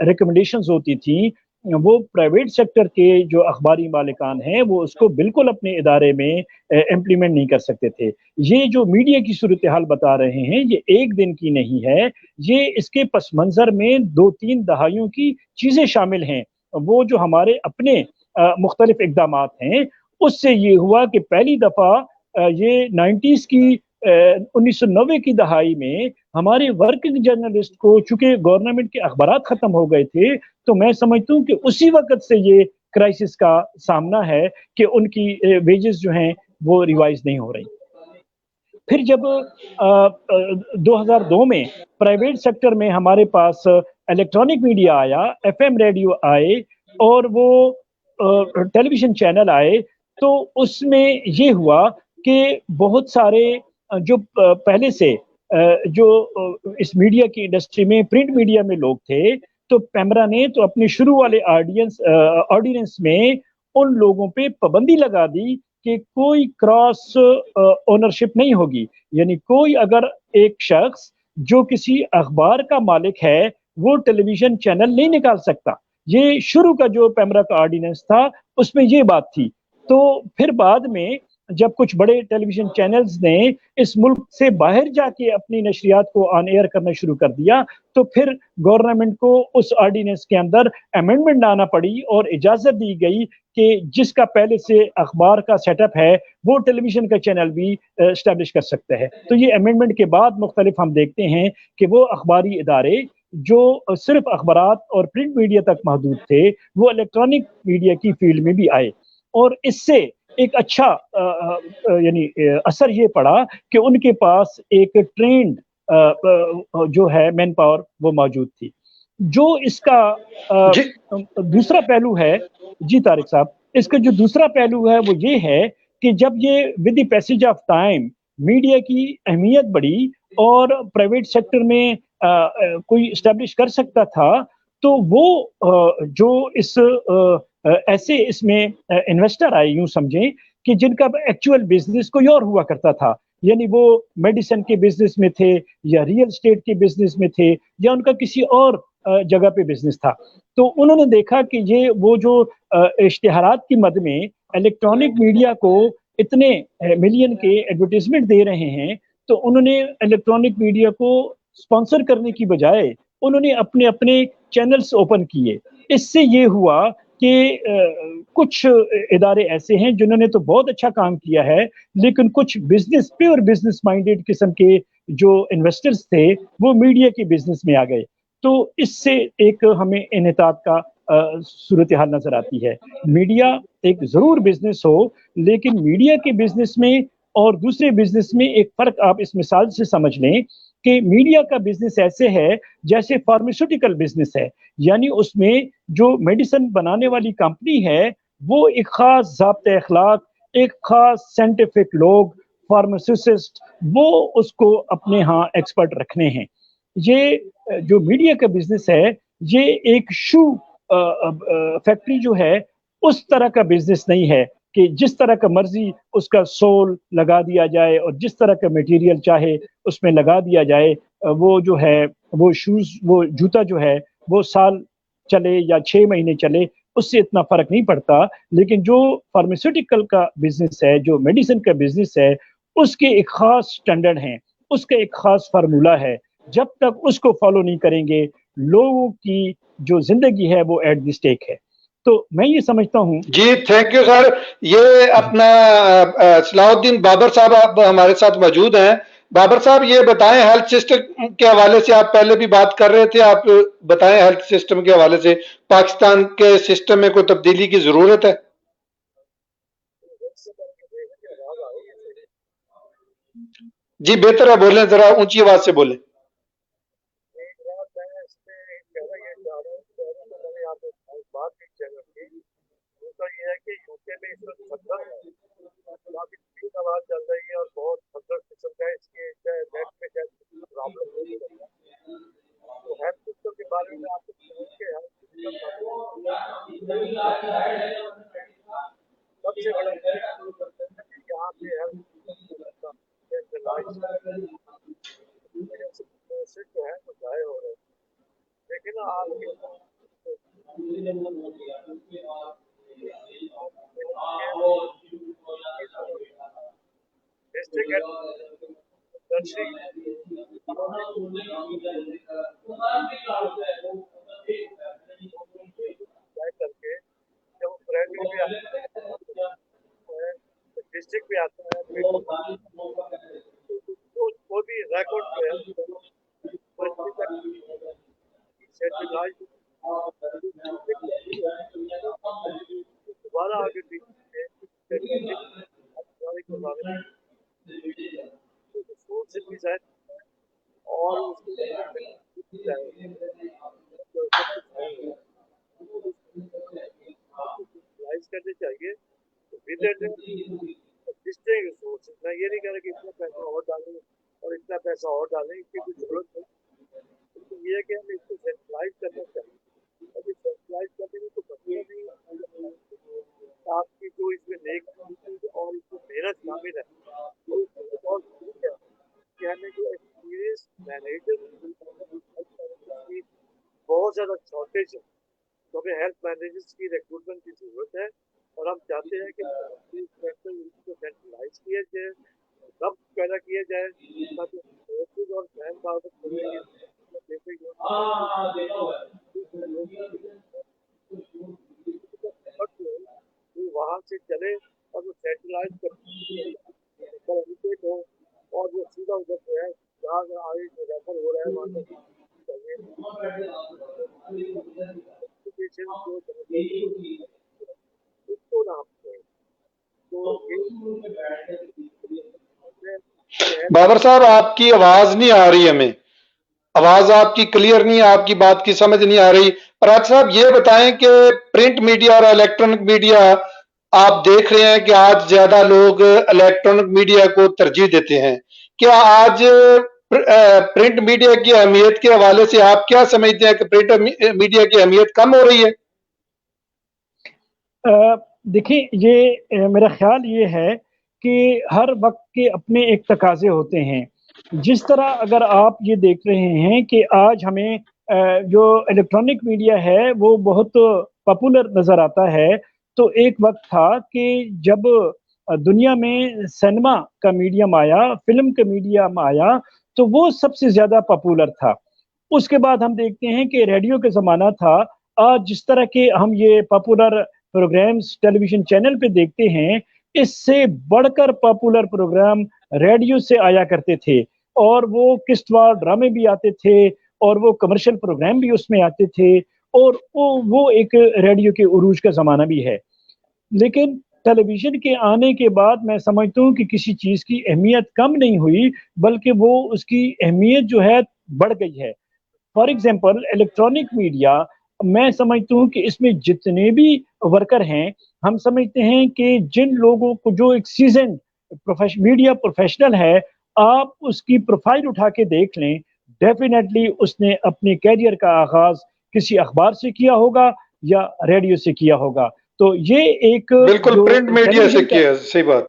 Speaker 2: ریکمنڈیشنز ہوتی تھیں وہ پرائیویٹ سیکٹر کے جو اخباری مالکان ہیں وہ اس کو بالکل اپنے ادارے میں امپلیمنٹ نہیں کر سکتے تھے۔ یہ جو میڈیا کی صورتحال بتا رہے ہیں یہ ایک دن کی نہیں ہے، یہ اس کے پس منظر میں 2-3 دہائیوں کی چیزیں شامل ہیں۔ وہ جو ہمارے اپنے مختلف اقدامات ہیں اس سے یہ ہوا کہ پہلی دفعہ یہ 90s کی 1990 کی دہائی میں ہمارے ورکنگ جرنلسٹ کو، چونکہ گورنمنٹ کے اخبارات ختم ہو گئے تھے، تو میں سمجھتا ہوں کہ اسی وقت سے یہ کرائسس کا سامنا ہے کہ ان کی ویجز جو ہیں وہ ریوائز نہیں ہو رہی۔ پھر جب 2002 میں پرائیویٹ سیکٹر میں ہمارے پاس الیکٹرانک میڈیا آیا، ایف ایم ریڈیو آئے اور وہ ٹیلی ویژن چینل آئے، تو اس میں یہ ہوا کہ بہت سارے جو پہلے سے جو اس میڈیا کی انڈسٹری میں پرنٹ میڈیا میں لوگ تھے، تو پیمرا نے تو اپنے شروع والے آرڈیننس میں ان لوگوں پہ پابندی لگا دی کہ کوئی کراس اونرشپ نہیں ہوگی، یعنی کوئی اگر ایک شخص جو کسی اخبار کا مالک ہے وہ ٹیلی ویژن چینل نہیں نکال سکتا۔ یہ شروع کا جو پیمرا کا آرڈیننس تھا اس میں یہ بات تھی۔ تو پھر بعد میں جب کچھ بڑے ٹیلی ویژن چینلز نے اس ملک سے باہر جا کے اپنی نشریات کو آن ایئر کرنا شروع کر دیا، تو پھر گورنمنٹ کو اس آرڈیننس کے اندر امینڈمنٹ لانا پڑی اور اجازت دی گئی کہ جس کا پہلے سے اخبار کا سیٹ اپ ہے وہ ٹیلی ویژن کا چینل بھی اسٹیبلش کر سکتا ہے۔ تو یہ امینڈمنٹ کے بعد مختلف ہم دیکھتے ہیں کہ وہ اخباری ادارے جو صرف اخبارات اور پرنٹ میڈیا تک محدود تھے وہ الیکٹرانک میڈیا کی فیلڈ میں بھی آئے، اور اس سے ایک اچھا یعنی اثر یہ پڑا کہ ان کے پاس ایک ٹرینڈ جو ہے مین پاور وہ موجود تھی۔ جو اس کا دوسرا پہلو ہے، جی طارق صاحب، اس کا جو دوسرا پہلو ہے وہ یہ ہے کہ جب یہ with the passage of time media کی اہمیت بڑھی اور پرائیویٹ سیکٹر میں کوئی اسٹیبلش کر سکتا تھا، تو وہ جو ایسے اس میں انویسٹر آئے، یوں سمجھیں کہ جن کا ایکچوئل بزنس کوئی اور ہوا کرتا تھا، یعنی وہ میڈیسن کے بزنس میں تھے یا ریئل اسٹیٹ کے بزنس میں تھے یا ان کا کسی اور جگہ پہ بزنس تھا۔ تو انہوں نے دیکھا کہ یہ وہ جو اشتہارات کی مد میں الیکٹرانک میڈیا کو اتنے ملین کے ایڈورٹیزمنٹ دے رہے ہیں، تو انہوں نے الیکٹرانک میڈیا کو اسپانسر کرنے کی بجائے انہوں نے اپنے اپنے چینلز اوپن کیے۔ اس سے یہ ہوا کہ کچھ ادارے ایسے ہیں جنہوں نے تو بہت اچھا کام کیا ہے، لیکن کچھ بزنس پیور بزنس مائنڈیڈ قسم کے جو انویسٹرز تھے وہ میڈیا کے بزنس میں آ گئے۔ تو اس سے ایک ہمیں انحطاط کا صورتحال نظر آتی ہے۔ میڈیا ایک ضرور بزنس ہو، لیکن میڈیا کے بزنس میں اور دوسرے بزنس میں ایک فرق آپ اس مثال سے سمجھ لیں کہ میڈیا کا بزنس ایسے ہے جیسے فارماسیوٹیکل بزنس ہے، یعنی اس میں جو میڈیسن بنانے والی کمپنی ہے وہ ایک خاص ضابطۂ اخلاق، ایک خاص سائنٹیفک لوگ، فارماسسٹ، وہ اس کو اپنے ہاں ایکسپرٹ رکھنے ہیں۔ یہ جو میڈیا کا بزنس ہے یہ ایک شو فیکٹری جو ہے اس طرح کا بزنس نہیں ہے کہ جس طرح کا مرضی اس کا سول لگا دیا جائے اور جس طرح کا میٹیریل چاہے اس میں لگا دیا جائے۔ وہ جو ہے وہ شوز، وہ جوتا جو ہے وہ سال چلے یا 6 مہینے چلے اس سے اتنا فرق نہیں پڑتا، لیکن جو فارماسیوٹیکل کا بزنس ہے، جو میڈیسن کا بزنس ہے، اس کے ایک خاص سٹینڈرڈ ہیں، اس کا ایک خاص فارمولہ ہے۔ جب تک اس کو فالو نہیں کریں گے لوگوں کی جو زندگی ہے وہ ایٹ دی سٹیک ہے۔ تو میں یہ سمجھتا ہوں۔
Speaker 3: جی تھینک یو سر۔ یہ اپنا صلاح الدین بابر صاحب آپ ہمارے ساتھ موجود ہیں، बाबर साहब ये बताएं, हेल्थ सिस्टम के हवाले से आप पहले भी बात कर रहे थे, आप बताएं हेल्थ सिस्टम के हवाले से पाकिस्तान के सिस्टम में कोई तब्दीली की जरूरत है? जी बेहतर है, बोलें, जरा ऊंची आवाज से बोलें।
Speaker 4: बात नहीं चल रही, दूसरा ये है कि यूके में इस वक्त खतरा है, काफी तेज आवाज चल रही है और बहुत खतरनाक किस्म का इसके नेट में प्रॉब्लम हो रही है। तो हेल्थ सिस्टम के बारे में आपको समझ के हेल्थ सिस्टम सबसे बड़ा यहाँ पे हेल्थ सिस्टम जो है वो जाए हो रहे हैं, लेकिन आपके डिस्ट्रिक्ट करके जब प्राइमरी में आता है डिस्ट्रिक्ट में आता है वो भी रिकॉर्ड पे है दोबारा आगे और करने चाहिए रिसोर्सेज। मैं ये नहीं कह रहा कि इतना पैसा और डालें और इतना पैसा और डालें, इसकी कोई जरूरत नहीं, तो ये है कि हमें इसको सेंट्रलाइज करना चाहिए। अभी सेंट्रलाइज करने में तो बच्चे नहीं, आपकी जो इसमें नेक और इसमें मेहनत शामिल है और कि हमें जो एक्सपीरियंस मैनेजर बहुत ज्यादा शॉर्टेज है, तो हमें हेल्थ मैनेजर्स की रिक्रूटमेंट की जरूरत है और हम चाहते हैं कि सेंट्रलाइज किया जाए, सब पैदा किया जाए ताकि और मैन पावर वहां से चले और वो सेंट्रलाइज हो और वो सीधा उधर जो है जहाँ आगे रेफर हो रहा है वहां
Speaker 3: बाबर साहब आपकी आवाज नहीं आ रही, हमें आवाज आपकी क्लियर नहीं है, आपकी बात की समझ नहीं आ रही। पराग साहब ये बताएं कि प्रिंट मीडिया और इलेक्ट्रॉनिक मीडिया आप देख रहे हैं कि आज ज्यादा लोग इलेक्ट्रॉनिक मीडिया को तरजीह देते हैं, क्या आज प्रिंट मीडिया की अहमियत के हवाले से आप क्या समझते हैं कि प्रिंट मीडिया की अहमियत कम हो रही है?
Speaker 2: देखिए, ये मेरा ख्याल ये है कि हर वक्त के अपने एक तकाजे होते हैं। जिस तरह अगर आप ये देख रहे हैं कि आज हमें जो इलेक्ट्रॉनिक मीडिया है वो बहुत पॉपुलर नज़र आता है, तो एक वक्त था कि जब दुनिया में सिनेमा का मीडियम आया, फिल्म का मीडियम आया, तो वो सबसे ज़्यादा पॉपुलर था। उसके बाद हम देखते हैं कि रेडियो का ज़माना था। आज जिस तरह के हम ये पॉपुलर प्रोग्राम्स टेलीविज़न चैनल पे देखते हैं, इससे बढ़कर पॉपुलर प्रोग्राम रेडियो से आया करते थे और वो किस्तवार ड्रामे भी आते थे और वो कमर्शियल प्रोग्राम भी उसमें आते थे और वो एक रेडियो के उरूज का ज़माना भी है। लेकिन टेलीविज़न के आने के बाद मैं समझता हूँ कि किसी चीज़ की अहमियत कम नहीं हुई, बल्कि वो उसकी अहमियत जो है बढ़ गई है। फॉर एग्जांपल इलेक्ट्रॉनिक मीडिया, मैं समझता हूँ कि इसमें जितने भी वर्कर हैं, हम समझते हैं कि जिन लोगों को जो एक सीजन्ड मीडिया प्रोफेशनल है, आप उसकी प्रोफाइल उठा के देख लें, डेफिनेटली उसने अपने कैरियर का आगाज किसी अखबार से किया होगा या रेडियो से किया होगा। तो ये एक
Speaker 3: बिल्कुल प्रिंट मीडिया से किया, सही बात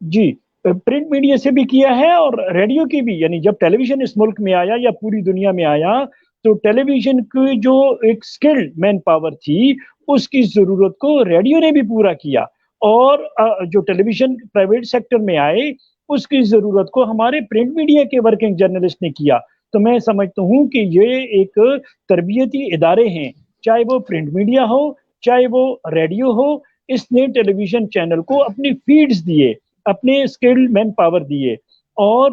Speaker 2: जी, प्रिंट मीडिया से भी किया है और रेडियो की भी। यानी जब टेलीविजन इस मुल्क में आया या पूरी दुनिया में आया, तो टेलीविजन की जो एक स्किल्ड मैन पावर थी, उसकी जरूरत को रेडियो ने भी पूरा किया और जो टेलीविजन प्राइवेट सेक्टर में आए, उसकी जरूरत को हमारे प्रिंट मीडिया के वर्किंग जर्नलिस्ट ने किया। तो मैं समझता हूँ कि ये एक तरबियती इदारे हैं, चाहे वो प्रिंट मीडिया हो चाहे वो रेडियो हो। इसने टेलीविजन चैनल को अपनी फीड्स दिए, अपने स्किल्ड मैन पावर दिए اور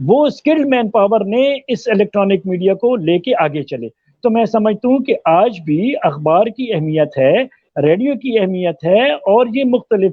Speaker 2: وہ اسکلڈ مین پاور نے اس الیکٹرانک میڈیا کو لے کے آگے چلے. تو میں سمجھتا ہوں کہ آج بھی اخبار کی اہمیت ہے, ریڈیو کی اہمیت ہے, اور یہ مختلف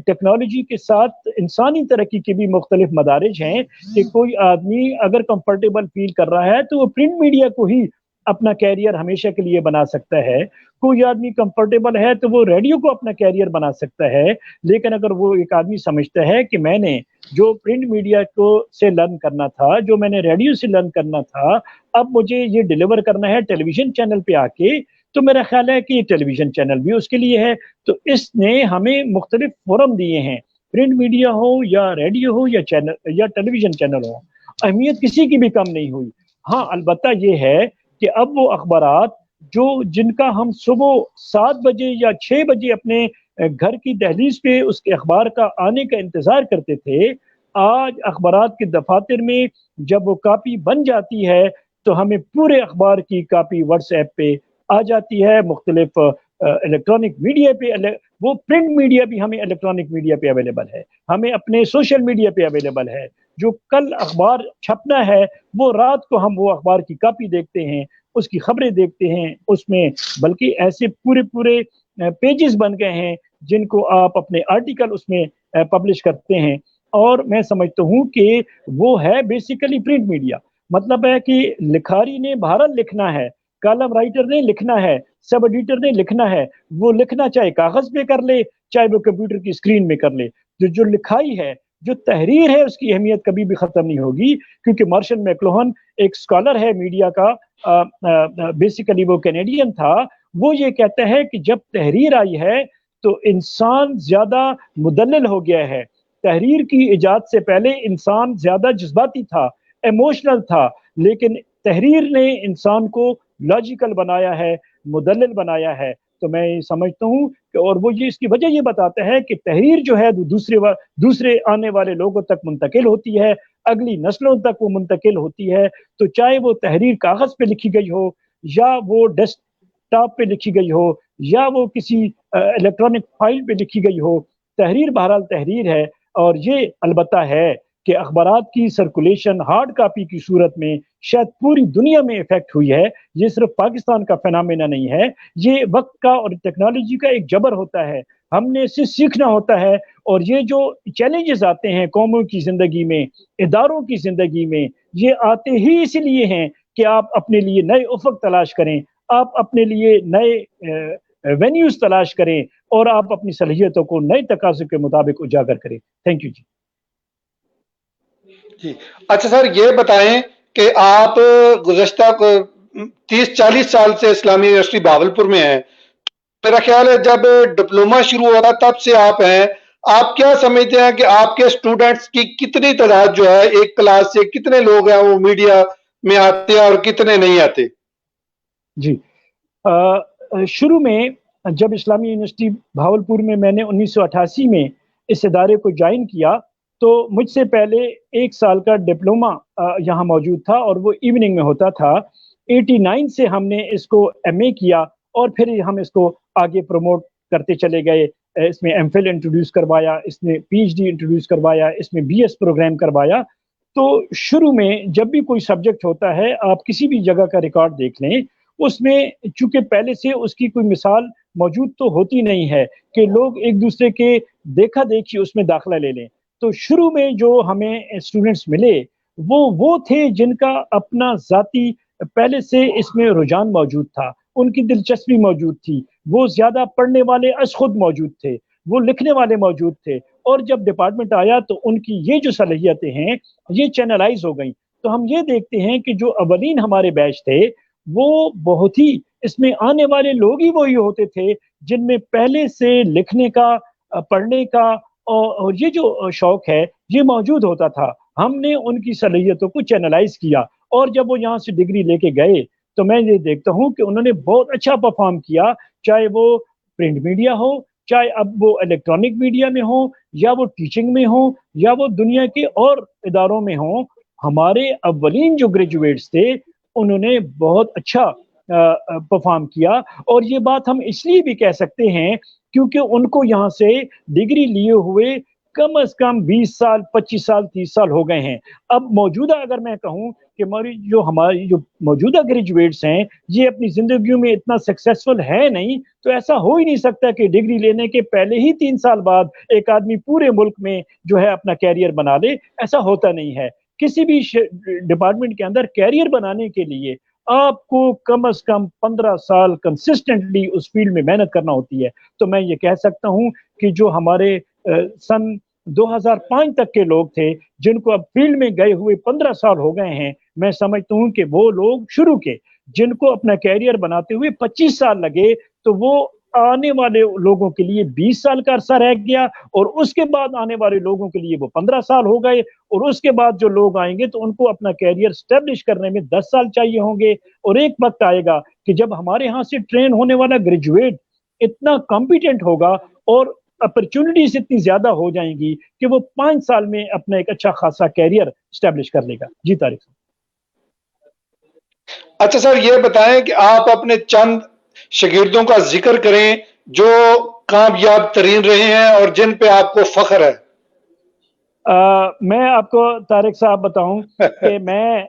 Speaker 2: ٹیکنالوجی کے ساتھ انسانی ترقی کے بھی مختلف مدارج ہیں کہ کوئی آدمی اگر کمفرٹیبل فیل کر رہا ہے تو وہ پرنٹ میڈیا کو ہی اپنا کیریئر ہمیشہ کے لیے بنا سکتا ہے. کوئی آدمی کمفرٹیبل ہے تو وہ ریڈیو کو اپنا کیریئر بنا سکتا ہے. لیکن اگر وہ ایک آدمی سمجھتا ہے کہ میں نے جو پرنٹ میڈیا کو سے لرن کرنا تھا, جو میں نے ریڈیو سے لرن کرنا تھا, اب مجھے یہ ڈیلیور کرنا ہے ٹیلی ویژن چینل پہ آ کے, تو میرا خیال ہے کہ یہ ٹیلی ویژن چینل بھی اس کے لیے ہے. تو اس نے ہمیں مختلف فورم دیے ہیں, پرنٹ میڈیا ہو یا ریڈیو ہو یا چینل یا ٹیلی ویژن چینل ہو, اہمیت کسی کی بھی کم نہیں ہوئی. ہاں البتہ یہ ہے کہ اب وہ اخبارات جن کا ہم صبح 7 بجے یا 6 بجے اپنے گھر کی دہلیز پہ اس کے اخبار کا آنے کا انتظار کرتے تھے, آج اخبارات کے دفاتر میں جب وہ کاپی بن جاتی ہے تو ہمیں پورے اخبار کی کاپی واٹس ایپ پہ آ جاتی ہے, مختلف الیکٹرانک میڈیا پہ. وہ پرنٹ میڈیا بھی ہمیں الیکٹرانک میڈیا پہ اویلیبل ہے, ہمیں اپنے سوشل میڈیا پہ اویلیبل ہے. جو کل اخبار چھپنا ہے وہ رات کو ہم وہ اخبار کی کاپی دیکھتے ہیں, اس کی خبریں دیکھتے ہیں, اس میں بلکہ ایسے پورے پیجز بن گئے ہیں جن کو آپ اپنے آرٹیکل اس میں پبلش کرتے ہیں. اور میں سمجھتا ہوں کہ وہ ہے بیسیکلی پرنٹ میڈیا. مطلب ہے کہ لکھاری نے بہرحال لکھنا ہے, کالم رائٹر نے لکھنا ہے, سب ایڈیٹر نے لکھنا ہے. وہ لکھنا چاہے کاغذ پہ کر لے چاہے وہ کمپیوٹر کی اسکرین میں کر لے. جو لکھائی ہے, جو تحریر ہے, اس کی اہمیت کبھی بھی ختم نہیں ہوگی, کیونکہ مارشل میکلوہن ایک اسکالر ہے میڈیا کا, بیسیکلی وہ کینیڈین تھا. وہ یہ کہتا ہے کہ جب تحریر آئی ہے تو انسان زیادہ مدلل ہو گیا ہے. تحریر کی ایجاد سے پہلے انسان زیادہ جذباتی تھا, ایموشنل تھا, لیکن تحریر نے انسان کو لاجیکل بنایا ہے, مدلل بنایا ہے. تو میں سمجھتا ہوں کہ, اور وہ یہ اس کی وجہ یہ بتاتا ہے کہ تحریر جو ہے دوسرے آنے والے لوگوں تک منتقل ہوتی ہے, اگلی نسلوں تک وہ منتقل ہوتی ہے. تو چاہے وہ تحریر کاغذ پہ لکھی گئی ہو یا وہ ڈیسک ٹاپ پہ لکھی گئی ہو یا وہ کسی الیکٹرانک فائل پہ لکھی گئی ہو, تحریر بہرحال تحریر ہے. اور یہ البتہ ہے کہ اخبارات کی سرکولیشن ہارڈ کاپی کی صورت میں شاید پوری دنیا میں افیکٹ ہوئی ہے. یہ صرف پاکستان کا فینامینا نہیں ہے, یہ وقت کا اور ٹیکنالوجی کا ایک جبر ہوتا ہے. ہم نے اس سے سیکھنا ہوتا ہے. اور یہ جو چیلنجز آتے ہیں قوموں کی زندگی میں, اداروں کی زندگی میں, یہ آتے ہی اس لیے ہیں کہ آپ اپنے لیے نئے افق تلاش کریں, آپ اپنے لیے نئے وینیوز تلاش کریں, اور آپ اپنی صلاحیتوں کو نئے تقاضے کے مطابق اجاگر کریں. تھینک یو
Speaker 3: جی. اچھا سر, یہ بتائیں کہ آپ گزشتہ 30-40 سال سے اسلامی یونیورسٹی بہاولپور میں ہیں. میرا خیال ہے جب ڈپلوما شروع ہوا تب سے آپ ہیں. آپ کیا سمجھتے ہیں کہ آپ کے اسٹوڈنٹس کی کتنی تعداد جو ہے ایک کلاس سے, کتنے لوگ ہیں وہ میڈیا میں آتے ہیں اور کتنے نہیں آتے؟
Speaker 2: جی, شروع میں جب اسلامی یونیورسٹی بہاولپور میں نے 1988 میں اس ادارے کو جوائن کیا تو مجھ سے پہلے 1 سال کا ڈپلوما یہاں موجود تھا اور وہ ایوننگ میں ہوتا تھا. 89 سے ہم نے اس کو ایم اے کیا اور پھر ہم اس کو آگے پروموٹ کرتے چلے گئے. اس میں ایم فل انٹروڈیوس کروایا, اس میں پی ایچ ڈی انٹروڈیوس کروایا, اس میں بی ایس پروگرام کروایا. تو شروع میں جب بھی کوئی سبجیکٹ ہوتا ہے, آپ کسی بھی جگہ کا ریکارڈ دیکھ لیں, اس میں چونکہ پہلے سے اس کی کوئی مثال موجود تو ہوتی نہیں ہے کہ لوگ ایک دوسرے کے دیکھا دیکھی اس میں داخلہ لے لیں. تو شروع میں جو ہمیں اسٹوڈنٹس ملے وہ تھے جن کا اپنا ذاتی پہلے سے اس میں رجحان موجود تھا, ان کی دلچسپی موجود تھی, وہ زیادہ پڑھنے والے از خود موجود تھے, وہ لکھنے والے موجود تھے. اور جب ڈپارٹمنٹ آیا تو ان کی یہ جو صلاحیتیں ہیں یہ چینلائز ہو گئیں. تو ہم یہ دیکھتے ہیں کہ جو اولین ہمارے بیچ تھے وہ بہت ہی, اس میں آنے والے لوگ ہی وہی ہوتے تھے جن میں پہلے سے لکھنے کا, پڑھنے کا اور یہ جو شوق ہے یہ موجود ہوتا تھا. ہم نے ان کی صلاحیتوں کو چینلائز کیا اور جب وہ یہاں سے ڈگری لے کے گئے تو میں یہ دیکھتا ہوں کہ انہوں نے بہت اچھا پرفارم کیا, چاہے وہ پرنٹ میڈیا ہو, چاہے اب وہ الیکٹرانک میڈیا میں ہو, یا وہ ٹیچنگ میں ہو, یا وہ دنیا کے اور اداروں میں ہوں. ہمارے اولین جو گریجویٹس تھے انہوں نے بہت اچھا پرفارم کیا. اور یہ بات ہم اس لیے بھی کہہ سکتے ہیں کیونکہ ان کو یہاں سے ڈگری لیے ہوئے कम से कम 20 साल, 25 साल, 30 साल हो गए हैं। अब मौजूदा अगर मैं कहूँ कि हमारी जो मौजूदा ग्रेजुएट्स हैं, ये अपनी ज़िंदगियों में इतना सक्सेसफुल है नहीं, तो ऐसा हो ही नहीं सकता कि डिग्री लेने के पहले ही 3 साल बाद एक आदमी पूरे मुल्क में जो है अपना करियर बना ले, ऐसा होता नहीं है। किसी भी डिपार्टमेंट के अंदर करियर बनाने के लिए आपको कम से कम 15 साल कंसिस्टेंटली उस फील्ड में मेहनत करना होती है। तो मैं ये कह सकता हूँ कि जो हमारे सन 2005 तक के लोग थे, जिनको अब फील्ड में गए हुए 15 साल हो गए हैं, मैं समझता हूँ कि वो लोग शुरू के, जिनको अपना कैरियर बनाते हुए 25 साल लगे, तो वो आने वाले लोगों के लिए 20 साल का अरसा रह गया, और उसके बाद आने वाले लोगों के लिए वो 15 साल हो गए, और उसके बाद जो लोग आएंगे तो उनको अपना कैरियर स्टैब्लिश करने में 10 साल चाहिए होंगे। और एक वक्त आएगा कि जब हमारे यहाँ से ट्रेन होने वाला ग्रेजुएट इतना कॉम्पिटेंट होगा और अपॉर्चुनिटीज इतनी ज्यादा हो जाएंगी कि वो 5 साल में अपना एक अच्छा खासा कैरियर स्टैब्लिश कर लेगा। जी तारिक साहब।
Speaker 3: अच्छा सर, ये बताएं कि आप अपने चंद शागिर्दों का जिक्र करें जो कामयाब तरीन रहे हैं और जिन पे आपको फख्र है।
Speaker 2: मैं आपको तारिक साहब बताऊं कि मैं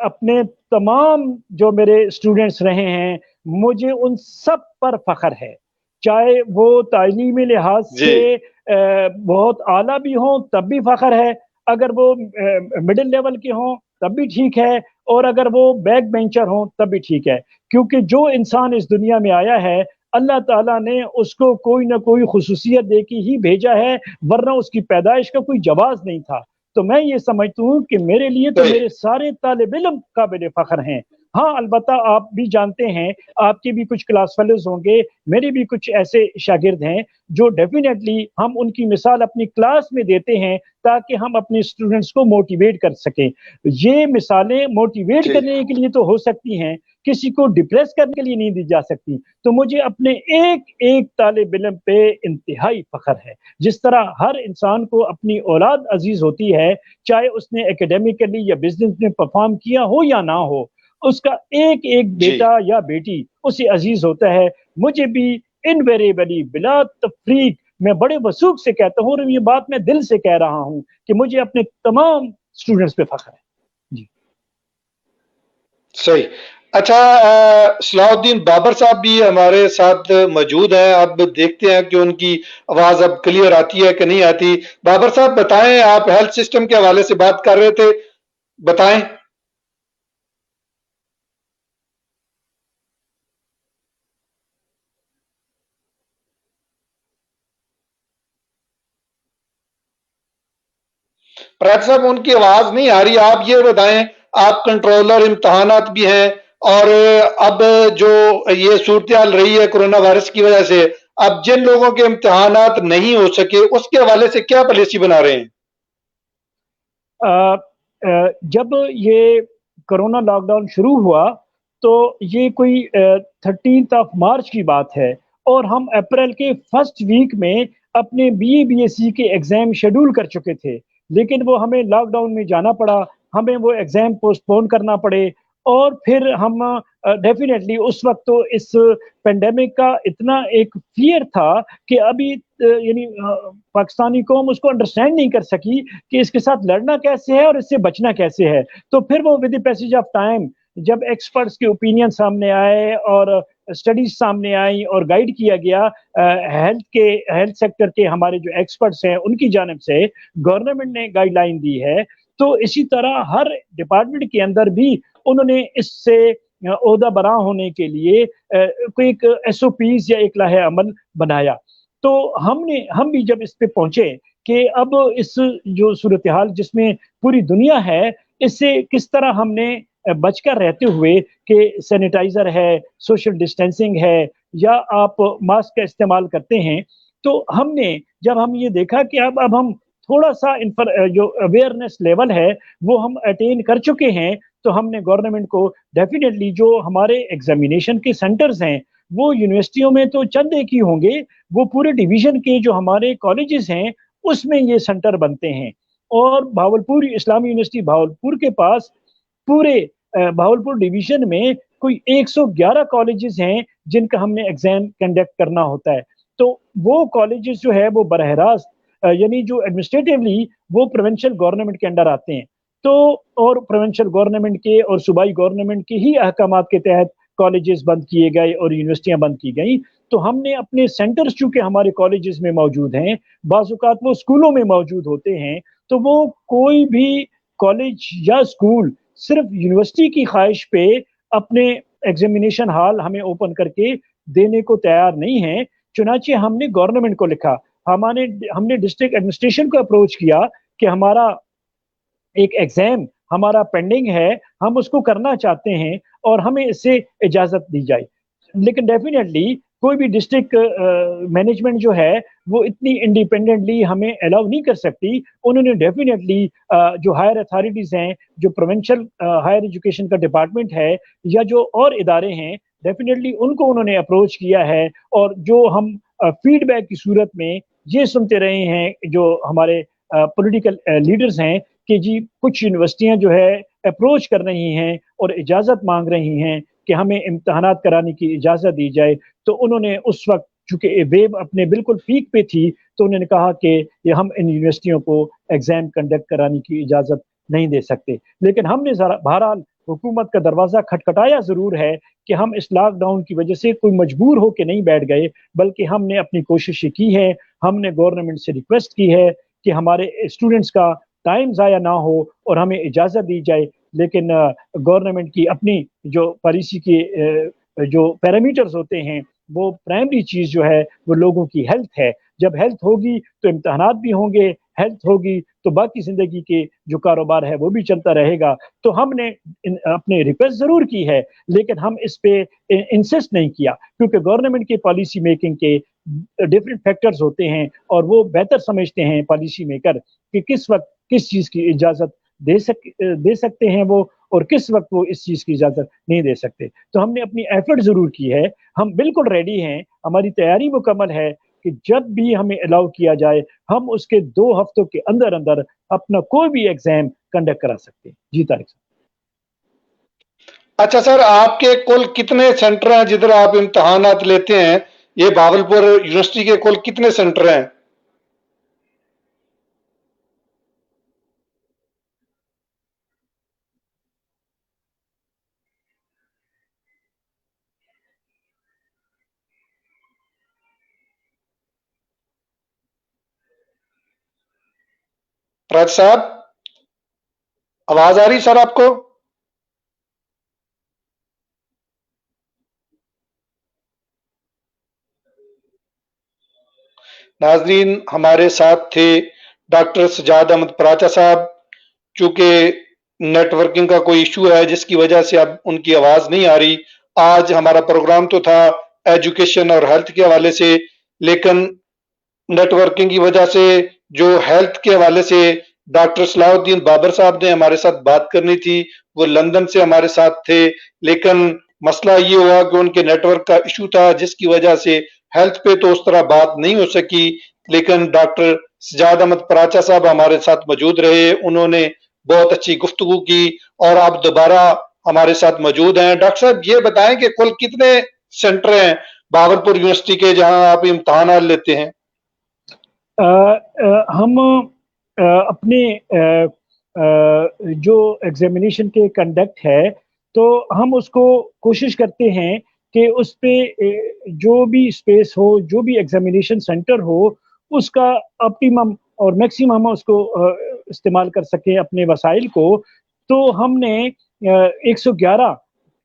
Speaker 2: अपने तमाम जो मेरे स्टूडेंट्स रहे हैं, मुझे उन सब पर फख्र है, चाहे वो तालीमी लिहाज से बहुत आला भी हों तब भी फख्र है, अगर वो मिडिल लेवल के हों तब भी ठीक है, और अगर वो बैक बेंचर हों तब भी ठीक है। क्योंकि जो इंसान इस दुनिया में आया है, अल्लाह ताला ने उसको कोई ना कोई खुसूसियत दे के ही भेजा है, वरना उसकी पैदाइश का कोई जवाब नहीं था। तो मैं ये समझता हूँ कि मेरे लिए तो मेरे सारे तालिब इल्म काबिल फख्र हैं। हाँ, अलबत्ता आप भी जानते हैं, आपके भी कुछ क्लास फेलोज होंगे, मेरे भी कुछ ऐसे शागिर्द हैं जो डेफिनेटली हम उनकी मिसाल अपनी क्लास में देते हैं ताकि हम अपने स्टूडेंट्स को मोटिवेट कर सकें। ये मिसालें मोटिवेट करने के लिए तो हो सकती हैं, किसी को डिप्रेस करने के लिए नहीं दी जा सकती। तो मुझे अपने एक एक तालिब इल्म पे इंतहाई फख्र है। जिस तरह हर इंसान को अपनी औलाद अजीज होती है, चाहे उसने एकेडमिकली या बिजनेस में परफॉर्म किया हो या ना हो, उसका एक एक बेटा या बेटी उसे अजीज होता है। मुझे भी इनवेरिएबली बिला तफरीक मैं बड़े वसूख से कहता हूँ, और ये बात मैं दिल से कह रहा हूँ कि मुझे अपने तमाम स्टूडेंट्स पे फख्र है। जी
Speaker 3: सही। अच्छा, सलाहुद्दीन बाबर साहब भी हमारे साथ मौजूद हैं। अब देखते हैं कि उनकी आवाज अब क्लियर आती है कि नहीं आती। बाबर साहब बताएं, आप हेल्थ सिस्टम के हवाले से बात कर रहे थे, बताएं। प्रात साहब, उनकी आवाज नहीं आ रही। आप ये बताएं, आप कंट्रोलर इम्तहानात भी हैं, और अब जो ये सूरत रही है कोरोना वायरस की वजह से, अब जिन लोगों के इम्तहानात नहीं हो सके उसके हवाले से क्या पॉलिसी बना रहे हैं?
Speaker 2: जब ये कोरोना लॉकडाउन शुरू हुआ तो ये कोई 13 मार्च की बात है, और हम अप्रैल के फर्स्ट वीक में अपने बीए बीएससी के एग्जाम शेड्यूल कर चुके थे, लेकिन वो हमें लॉकडाउन में जाना पड़ा, हमें वो एग्जाम पोस्टपोन करना पड़े। और फिर हम डेफिनेटली उस वक्त तो इस पेंडेमिक का इतना एक फियर था कि अभी यानी पाकिस्तानी कौम उसको अंडरस्टैंड नहीं कर सकी कि इसके साथ लड़ना कैसे है और इससे बचना कैसे है। तो फिर वो with the passage of time जब एक्सपर्ट्स के ओपिनियन सामने आए और स्टडीज सामने आई और गाइड किया गया हेल्थ सेक्टर के हमारे जो एक्सपर्ट्स हैं उनकी जानिब से, गवर्नमेंट ने गाइडलाइन दी है, तो इसी तरह हर डिपार्टमेंट के अंदर भी उन्होंने इससे ओहदा बरा होने के लिए कोई एक एसओपीज या एक लाहे अमल बनाया। तो हम भी जब इस पे पहुंचे कि अब इस जो सूरत हाल जिसमें पूरी दुनिया है, इससे किस तरह हमने बचकर रहते हुए कि सैनिटाइजर है, सोशल डिस्टेंसिंग है, या आप मास्क का इस्तेमाल करते हैं, तो जब हम ये देखा कि अब हम थोड़ा सा जो अवेयरनेस लेवल है वो हम अटेन कर चुके हैं, तो हमने गवर्नमेंट को डेफिनेटली जो हमारे एग्जामिनेशन के सेंटर्स हैं वो यूनिवर्सिटियों में तो चंद एक ही होंगे, वो पूरे डिवीजन के जो हमारे कॉलेजेस हैं उसमें ये सेंटर बनते हैं। और भावलपुर इस्लामी यूनिवर्सिटी भावलपुर के पास पूरे भावलपुर डिवीजन में कोई 111 कॉलेजेस हैं जिनका हमने एग्जाम कंडक्ट करना होता है। तो वो कॉलेजेस जो है वो बरह रास्त यानी जो एडमिनिस्ट्रेटिवली वो प्रोविंशियल गवर्नमेंट के अंडर आते हैं, तो और प्रोविंशियल गवर्नमेंट के और सूबाई गवर्नमेंट के ही अहकामात के तहत कॉलेजेस बंद किए गए और यूनिवर्सिटियां बंद की गई। तो हमने अपने सेंटर्स चूंकि हमारे कॉलेजेस में मौजूद हैं, बाज़ औक़ात वो स्कूलों में मौजूद होते हैं, तो वो कोई भी कॉलेज या स्कूल सिर्फ यूनिवर्सिटी की ख्वाहिश पे अपने एग्जामिनेशन हॉल हमें ओपन करके देने को तैयार नहीं है। चुनांचे हमने गवर्नमेंट को लिखा, हमने डिस्ट्रिक्ट एडमिनिस्ट्रेशन को अप्रोच किया कि हमारा एक एग्जाम हमारा पेंडिंग है, हम उसको करना चाहते हैं और हमें इससे इजाजत दी जाए। लेकिन डेफिनेटली कोई भी डिस्ट्रिक्ट मैनेजमेंट जो है वो इतनी इंडिपेंडेंटली हमें अलाउ नहीं कर सकती। उन्होंने डेफिनेटली जो हायर अथॉरिटीज़ हैं, जो प्रोविंशियल हायर एजुकेशन का डिपार्टमेंट है या जो और इदारे हैं, डेफिनेटली उनको उन्होंने अप्रोच किया है। और जो हम फीडबैक की सूरत में ये सुनते रहे हैं जो हमारे पॉलिटिकल लीडर्स हैं कि जी कुछ यूनिवर्सिटियां जो है अप्रोच कर रही हैं और इजाज़त मांग रही हैं कि हमें इम्तहानात कराने की इजाज़त दी जाए। तो उन्होंने उस वक्त चूंकि वेव अपने बिल्कुल पीक पे थी, तो उन्होंने कहा कि ये हम इन यूनिवर्सिटियों को एग्ज़ाम कंडक्ट कराने की इजाज़त नहीं दे सकते। लेकिन हमने बहरहाल हुकूमत का दरवाज़ा खटखटाया ज़रूर है कि हम इस लॉकडाउन की वजह से कोई मजबूर होकर नहीं बैठ गए, बल्कि हमने अपनी कोशिशें की है। हमने गवर्नमेंट से रिक्वेस्ट की है कि हमारे स्टूडेंट्स का टाइम ज़ाया ना हो और हमें इजाज़त दी जाए। लेकिन गवर्नमेंट की अपनी जो पॉलिसी के जो पैरामीटर्स होते हैं, वो प्राइमरी चीज़ जो है वो लोगों की हेल्थ है। जब हेल्थ होगी तो इम्तहानात भी होंगे, हेल्थ होगी तो बाकी ज़िंदगी के जो कारोबार है वो भी चलता रहेगा। तो हमने अपने रिक्वेस्ट ज़रूर की है, लेकिन हम इस पे इंसिस्ट नहीं किया, क्योंकि गवर्नमेंट के पॉलिसी मेकिंग के डिफरेंट फैक्टर्स होते हैं और वो बेहतर समझते हैं पॉलिसी मेकर कि किस वक्त किस चीज़ की इजाज़त दे सकते हैं वो और किस वक्त वो इस चीज़ की इजाज़त नहीं दे सकते। तो हमने अपनी एफर्ट ज़रूर की है, हम बिल्कुल रेडी हैं, हमारी तैयारी मुकम्मल है कि जब भी हमें अलाउ किया जाए हम उसके 2 हफ्तों के अंदर अंदर अपना कोई भी एग्जाम कंडक्ट करा सकते हैं। जी तारिक साहब।
Speaker 3: अच्छा सर, आपके कुल कितने सेंटर हैं जिधर आप इम्तहानात लेते हैं? ये भावलपुर यूनिवर्सिटी के कुल कितने सेंटर हैं? राज साहब, आवाज आ रही सर आपको? नाजरीन, हमारे साथ थे डॉक्टर सजाद अहमद पराचा साहब। चूंकि नेटवर्किंग का कोई इशू है जिसकी वजह से अब उनकी आवाज नहीं आ रही। आज हमारा प्रोग्राम तो था एजुकेशन और हेल्थ के हवाले से, लेकिन नेटवर्किंग की वजह से जो हेल्थ के हवाले से डॉक्टर सलाहुद्दीन बाबर साहब ने हमारे साथ बात करनी थी, वो लंदन से हमारे साथ थे, लेकिन मसला ये हुआ कि उनके नेटवर्क का इशू था जिसकी वजह से हेल्थ पे तो उस तरह बात नहीं हो सकी। लेकिन डॉक्टर सजाद अहमद पराचा साहब हमारे साथ मौजूद रहे, उन्होंने बहुत अच्छी गुफ्तगू की और अब दोबारा हमारे साथ मौजूद हैं। डॉक्टर साहब, ये बताएं कि कुल कितने सेंटर हैं भावलपुर यूनिवर्सिटी के जहां आप इम्तहान लेते हैं?
Speaker 2: हम अपने जो एग्जामिनेशन के कंडक्ट है तो हम उसको कोशिश करते हैं कि उस पे जो भी स्पेस हो, जो भी एग्जामिनेशन सेंटर हो, उसका ऑप्टिमम और मैक्सिमम उसको इस्तेमाल कर सकें अपने वसाइल को। तो हमने 111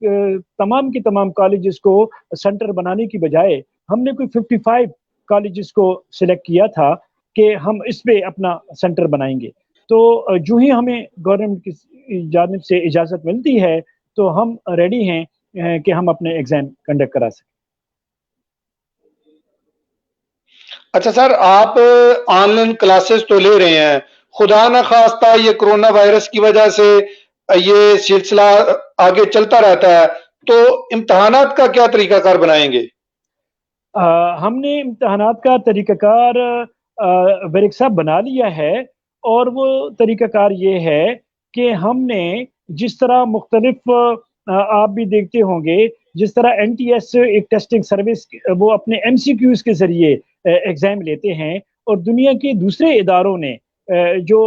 Speaker 2: तमाम की तमाम कॉलेजेस को सेंटर बनाने की बजाय हमने कोई 55 कॉलेजेस को सिलेक्ट किया था कि हम इस पे अपना सेंटर बनाएंगे। तो जो ही हमें गवर्नमेंट की जानिब से इजाज़त मिलती है तो हम रेडी हैं कि हम अपने एग्जाम कंडक्ट करा सकें।
Speaker 3: अच्छा सर, आप ऑनलाइन क्लासेस तो ले रहे हैं, खुदा न खास्ता ये कोरोना वायरस की वजह से ये सिलसिला आगे चलता रहता है, तो इम्तहानात का क्या तरीकाकार बनाएंगे?
Speaker 2: हमने इम्तहानात का तरीकाकार वरीक साहब बना लिया है और वो तरीकाकार ये है कि हमने जिस तरह मुख्तलिफ आप भी देखते होंगे, जिस तरह NTS एक टेस्टिंग सर्विस वो अपने MCQs के जरिए एग्जाम लेते हैं اور دنیا کے دوسرے اداروں نے جو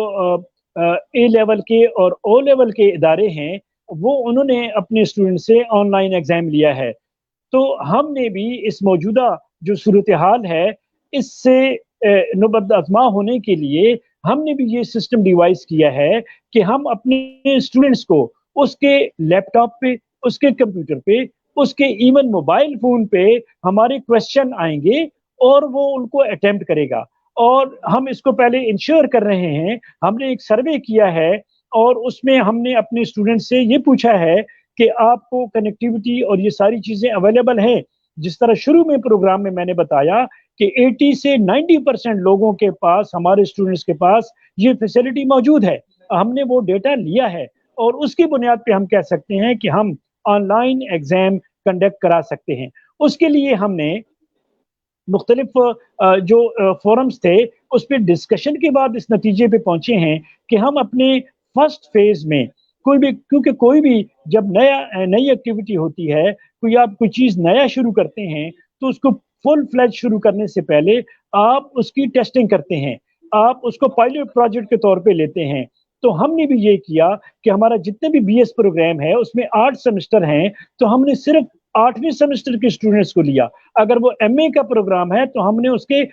Speaker 2: اے لیول کے اور او لیول کے ادارے ہیں وہ انہوں نے اپنے اسٹوڈنٹ سے آن لائن ایگزام لیا ہے. تو ہم نے بھی اس موجودہ جو صورتحال ہے اس سے نبرد آزما ہونے کے لیے ہم نے بھی یہ سسٹم ڈیوائز کیا ہے کہ ہم اپنے اسٹوڈنٹس کو اس کے لیپ ٹاپ پہ، اس کے کمپیوٹر پہ، اس کے ایون موبائل فون پہ ہمارے کویسچن آئیں گے اور وہ ان کو اٹیمپٹ کرے گا. اور ہم اس کو پہلے انشور کر رہے ہیں. ہم نے ایک سروے کیا ہے اور اس میں ہم نے اپنے اسٹوڈنٹ سے یہ پوچھا ہے کہ آپ کو کنیکٹیوٹی اور یہ ساری چیزیں اویلیبل ہیں. جس طرح شروع میں پروگرام میں میں نے بتایا کہ 80 سے 90% لوگوں کے پاس، ہمارے اسٹوڈنٹس کے پاس یہ فیسلٹی موجود ہے. ہم نے وہ ڈیٹا لیا ہے اور اس کی بنیاد پہ ہم کہہ سکتے ہیں کہ ہم آن لائن ایگزام کنڈکٹ کرا سکتے ہیں. اس کے لیے ہم نے مختلف جو فورمز تھے اس پہ ڈسکشن کے بعد اس نتیجے پہ پہنچے ہیں کہ ہم اپنے فرسٹ فیز میں کیونکہ کوئی بھی جب نئی ایکٹیویٹی ہوتی ہے، آپ کوئی چیز نیا شروع کرتے ہیں تو اس کو فل فلیج شروع کرنے سے پہلے آپ اس کی ٹیسٹنگ کرتے ہیں، آپ اس کو پائلٹ پروجیکٹ کے طور پہ لیتے ہیں. تو ہم نے بھی یہ کیا کہ ہمارا جتنے بھی بی ایس پروگرام ہے اس میں 8 سیمسٹر ہیں تو ہم نے صرف 8ویں سیمسٹر کے اسٹوڈنٹس کو لیا. اگر وہ ایم اے کا پروگرام ہے تو ہم نے اس کے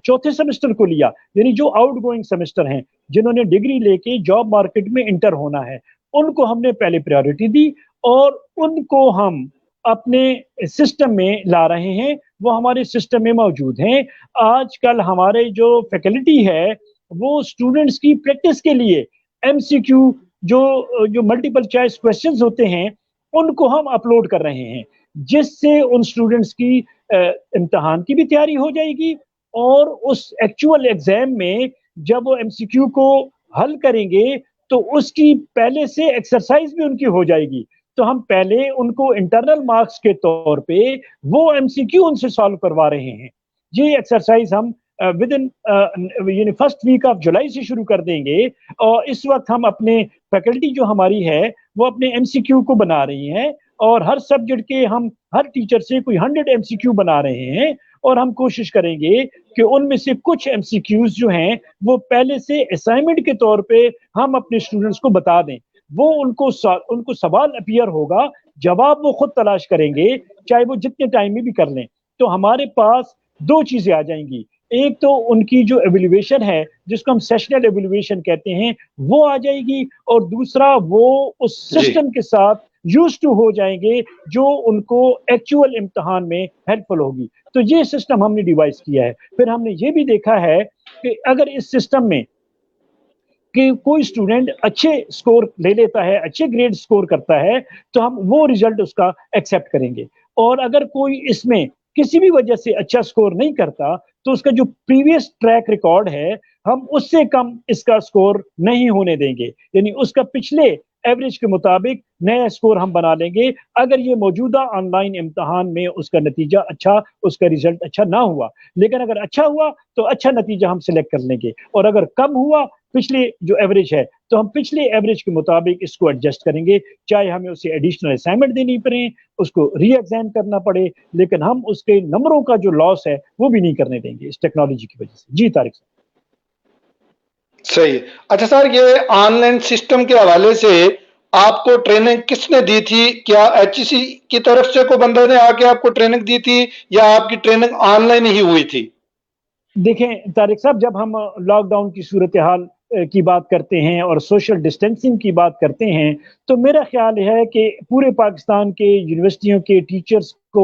Speaker 2: چوتھے سیمسٹر کو لیا، یعنی جو آؤٹ گوئنگ سیمسٹر ہیں جنہوں نے ڈگری لے کے جاب مارکیٹ میں انٹر ہونا ہے ان کو ہم نے پہلے پریورٹی دی اور ان کو ہم اپنے سسٹم میں لا رہے ہیں. وہ ہمارے سسٹم میں موجود ہیں. آج کل ہمارے جو فیکلٹی ہے وہ اسٹوڈنٹس کی پریکٹس کے لیے ایم سی کیو جو ملٹیپل چوائس کوشچنز ہوتے ہیں ان کو ہم اپلوڈ کر رہے ہیں، جس سے ان اسٹوڈنٹس کی امتحان کی بھی تیاری ہو جائے گی اور اس ایکچوئل ایگزام میں جب وہ ایم سی کیو کو حل کریں گے تو اس کی پہلے سے ایکسرسائز بھی ان کی ہو جائے گی. تو ہم پہلے ان کو انٹرنل مارکس کے طور پہ وہ ایم سی کیو ان سے سالو کروا رہے ہیں. یہ ایکسرسائز ہم ود ان یعنی فرسٹ ویک آف جولائی سے شروع کر دیں گے. اور اس وقت ہم اپنے فیکلٹی جو ہماری ہے وہ اپنے ایم سی کیو کو بنا رہی ہیں اور ہر سبجیکٹ کے ہم ہر ٹیچر سے کوئی 100 ایم سی کیو بنا رہے ہیں اور ہم کوشش کریں گے کہ ان میں سے کچھ ایم سی کیوز جو ہیں وہ پہلے سے اسائنمنٹ کے طور پہ ہم اپنے اسٹوڈنٹس کو بتا دیں. وہ ان کو سوال اپیئر ہوگا، جواب وہ خود تلاش کریں گے چاہے وہ جتنے ٹائم میں بھی کر لیں. تو ہمارے پاس 2 چیزیں آ جائیں گی. ایک تو ان کی جو ایویلویشن ہے جس کو ہم سیشنل ایویلویشن کہتے ہیں وہ آ جائے گی اور دوسرا وہ اس سسٹم کے ساتھ یوز ٹو ہو جائیں گے جو ان کو ایکچوئل امتحان میں ہیلپ فل ہوگی. تو یہ سسٹم ہم نے ڈیوائز کیا ہے. پھر ہم نے یہ بھی دیکھا ہے کہ اگر اس سسٹم میں کہ کوئی اسٹوڈنٹ اچھے سکور لے لیتا ہے، اچھے گریڈ سکور کرتا ہے تو ہم وہ ریزلٹ اس کا ایکسیپٹ کریں گے. اور اگر کوئی اس میں کسی بھی وجہ سے اچھا سکور نہیں کرتا تو اس کا جو پریویس ٹریک ریکارڈ ہے ہم اس سے کم اس کا سکور نہیں ہونے دیں گے، یعنی اس کا پچھلے ایوریج کے مطابق نیا سکور ہم بنا لیں گے اگر یہ موجودہ آن لائن امتحان میں اس کا نتیجہ اچھا، اس کا ریزلٹ اچھا نہ ہوا. لیکن اگر اچھا ہوا تو اچھا نتیجہ ہم سلیکٹ کر لیں گے اور اگر کم ہوا پچھلے جو ایوریج ہے تو ہم پچھلے ایوریج کے مطابق اس کو ایڈجسٹ کریں گے، چاہے ہمیں اسے ایڈیشنل اسائنمنٹ دینی پڑے، اس کو ری ایگزام کرنا پڑے، لیکن ہم اس کے نمبروں کا جو لاس ہے وہ بھی نہیں کرنے دیں گے اس ٹیکنالوجی کی وجہ سے. جی طارق صاحب.
Speaker 3: صحیح. اچھا سر، یہ آن لائن سسٹم کے حوالے سے آپ کو ٹریننگ کس نے دی تھی؟ کیا ایچ ای سی کی طرف سے کوئی بندہ نے آ کے آپ کو ٹریننگ دی تھی یا آپ کی ٹریننگ آن لائن ہی ہوئی تھی؟
Speaker 2: دیکھیں طارق صاحب، جب ہم لاک ڈاؤن کی صورتحال کی بات کرتے ہیں اور سوشل ڈسٹینسنگ کی بات کرتے ہیں تو میرا خیال ہے کہ پورے پاکستان کے یونیورسٹیوں کے ٹیچرز کو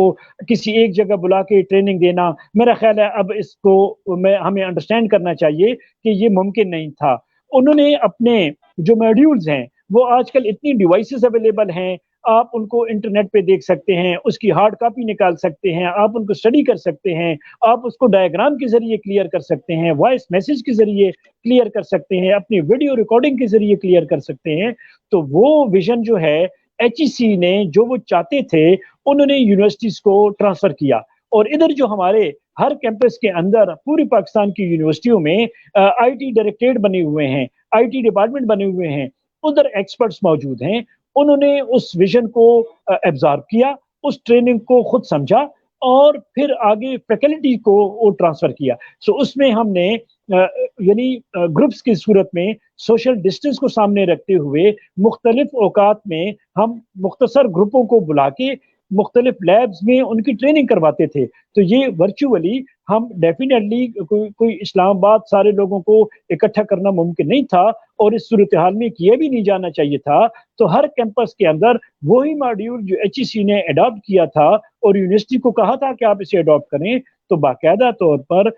Speaker 2: کسی ایک جگہ بلا کے ٹریننگ دینا، میرا خیال ہے اب اس کو ہمیں انڈرسٹینڈ کرنا چاہیے کہ یہ ممکن نہیں تھا. انہوں نے اپنے جو میڈیولز ہیں وہ آج کل اتنی ڈیوائسز اویلیبل ہیں، آپ ان کو انٹرنیٹ پہ دیکھ سکتے ہیں، اس کی ہارڈ کاپی نکال سکتے ہیں، آپ ان کو اسٹڈی کر سکتے ہیں، آپ اس کو ڈائیگرام کے ذریعے کلیئر کر سکتے ہیں، وائس میسج کے ذریعے کلیئر کر سکتے ہیں، اپنی ویڈیو ریکارڈنگ کے ذریعے کلیئر کر سکتے ہیں. تو وہ ویژن جو ہے ایچ ای سی نے جو وہ چاہتے تھے انہوں نے یونیورسٹیز کو ٹرانسفر کیا. اور ادھر جو ہمارے ہر کیمپس کے اندر پوری پاکستان کی یونیورسٹیوں میں آئی ٹی ڈائریکٹریٹ بنے ہوئے ہیں، آئی ٹی ڈپارٹمنٹ بنے ہوئے ہیں، ادھر ایکسپرٹس موجود ہیں. انہوں نے اس ویژن کو ایبزارب کیا، اس ٹریننگ کو خود سمجھا और फिर आगे फैकल्टी को वो ट्रांसफ़र किया। सो उसमें हमने यानी ग्रुप्स की सूरत में सोशल डिस्टेंस को सामने रखते हुए मुख्तलिफ औकात में हम मुख्तसर ग्रुपों को बुला के मुख्तलिफ लैब्स में उनकी ट्रेनिंग करवाते थे। तो ये वर्चुअली हम डेफिनेटली कोई इस्लामाबाद सारे लोगों को इकट्ठा करना मुमकिन नहीं था और इस सूरत हाल में किया भी नहीं जाना चाहिए था। तो हर कैंपस के अंदर वही मॉड्यूल जो HEC ने अडॉप्ट किया था और यूनिवर्सिटी को कहा था कि आप इसे अडॉप्ट करें, तो बाकायदा तौर पर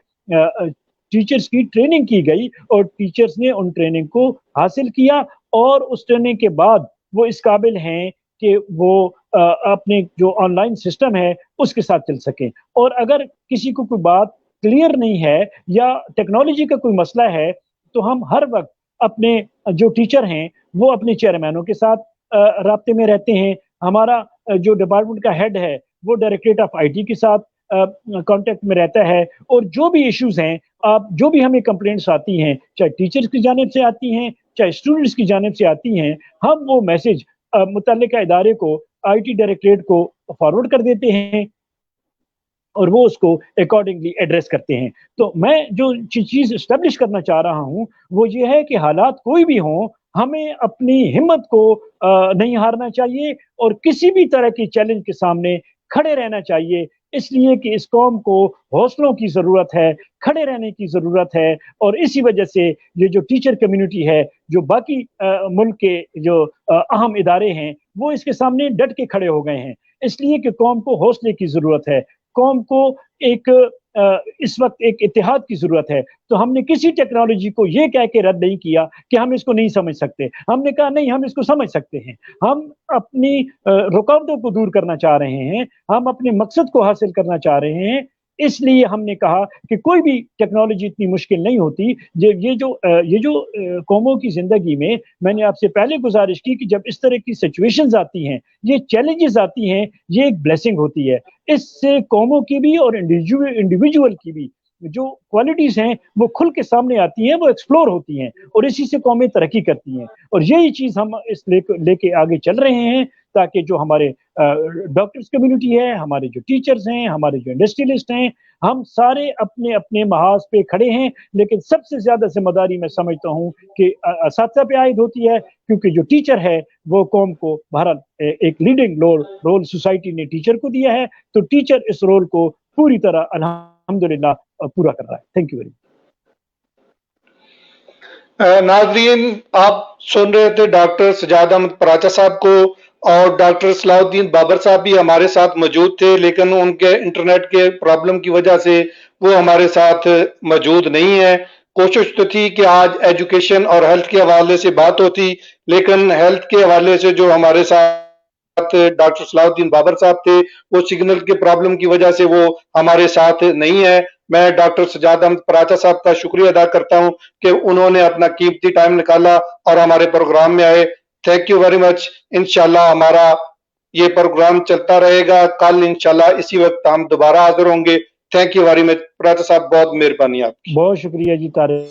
Speaker 2: टीचर्स की ट्रेनिंग की गई और टीचर्स ने उन ट्रेनिंग को हासिल किया और उस ट्रेनिंग के बाद वो इस काबिल हैं कि वो अपने जो ऑनलाइन सिस्टम है उसके साथ चल सकें। और अगर किसी को कोई बात क्लियर नहीं है या टेक्नोलॉजी का कोई मसला है तो हम हर वक्त अपने जो टीचर हैं वो अपने चेयरमैनों के साथ राब्ते में रहते हैं। हमारा जो डिपार्टमेंट का हेड है वो डायरेक्टरेट ऑफ IT के साथ कांटेक्ट में रहता है और जो भी इश्यूज हैं, आप जो भी हमें कंप्लेंट्स आती हैं, चाहे टीचर्स की जानिब से आती हैं, चाहे स्टूडेंट्स की जानिब से आती हैं, हम वो मैसेज मुतल्लिका इदारे को IT डायरेक्टरेट को फॉरवर्ड कर देते हैं और वो उसको अकॉर्डिंगली एड्रेस करते हैं। तो मैं जो चीज़ एस्टेब्लिश करना चाह रहा हूँ वो ये है कि हालात कोई भी हों, हमें अपनी हिम्मत को नहीं हारना चाहिए और किसी भी तरह की चैलेंज के सामने खड़े रहना चाहिए, इसलिए कि इस कौम को हौसलों की ज़रूरत है, खड़े रहने की ज़रूरत है। और इसी वजह से ये जो टीचर कम्युनिटी है, जो बाकी मुल्क के जो अहम इदारे हैं, वो इसके सामने डट के खड़े हो गए हैं, इसलिए कि कौम को हौसले की ज़रूरत है, कौम को एक इस वक्त एक इत्तेहाद की ज़रूरत है। तो हमने किसी टेक्नोलॉजी को ये कह के रद्द नहीं किया कि हम इसको नहीं समझ सकते। हमने कहा नहीं, हम इसको समझ सकते हैं। हम अपनी रुकावटों को दूर करना चाह रहे हैं, हम अपने मकसद को हासिल करना चाह रहे हैं, इसलिए हमने कहा कि कोई भी टेक्नोलॉजी इतनी मुश्किल नहीं होती। ये जो कौमों की ज़िंदगी में मैंने आपसे पहले गुज़ारिश की कि जब इस तरह की सिचुएशंस आती हैं, ये चैलेंजेस आती हैं, ये एक ब्लेसिंग होती है। इससे कौमों की भी और इंडिविजुअल की भी जो क्वालिटीज़ हैं वो खुल के सामने आती हैं, वो एक्सप्लोर होती हैं और इसी से कौमें तरक्की करती हैं। और यही चीज़ हम इस लेके आगे चल रहे हैं ताकि जो हमारे डॉक्टर्स कम्युनिटी है, हमारे जो टीचर्स हैं, हमारे जो इंडस्ट्रियलिस्ट हैं, हम सारे अपने-अपने महाज पे खड़े हैं। लेकिन सबसे ज़्यादा ज़िम्मेदारी मैं समझता हूँ कि असातिज़ा पे आयद होती है, क्योंकि जो टीचर है वो कौम को बहरहाल एक लीडिंग रोल सोसाइटी ने टीचर को दिया है, तो टीचर इस रोल को पूरी तरह अल्हम्दुलिल्लाह पूरा कर रहा है। Thank you very much.
Speaker 3: नाज़रीन, आप सुन रहे थे डॉक्टर सजाद अहमद पराचा साहब को, और डॉक्टर सलाहुद्दीन बाबर साहब भी हमारे साथ मौजूद थे, लेकिन उनके इंटरनेट के प्रॉब्लम की वजह से वो हमारे साथ मौजूद नहीं है। कोशिश तो थी कि आज एजुकेशन और हेल्थ के हवाले से बात होती, लेकिन हेल्थ के हवाले से जो हमारे साथ डॉक्टर सलाहुद्दीन बाबर साहब थे, वो सिग्नल के प्रॉब्लम की वजह से वो हमारे साथ नहीं है। मैं डॉक्टर सजाद अहमद पराचा साहब का शुक्रिया अदा करता हूं कि उन्होंने अपना कीमती टाइम निकाला और हमारे प्रोग्राम में आए। Thank you very much. इंशाल्लाह हमारा ये प्रोग्राम चलता रहेगा। कल इंशाल्लाह इसी वक्त हम दोबारा हाजिर होंगे। Thank you very much Paracha साहब, बहुत मेहरबानी आपकी।
Speaker 2: बहुत शुक्रिया जी तारिक।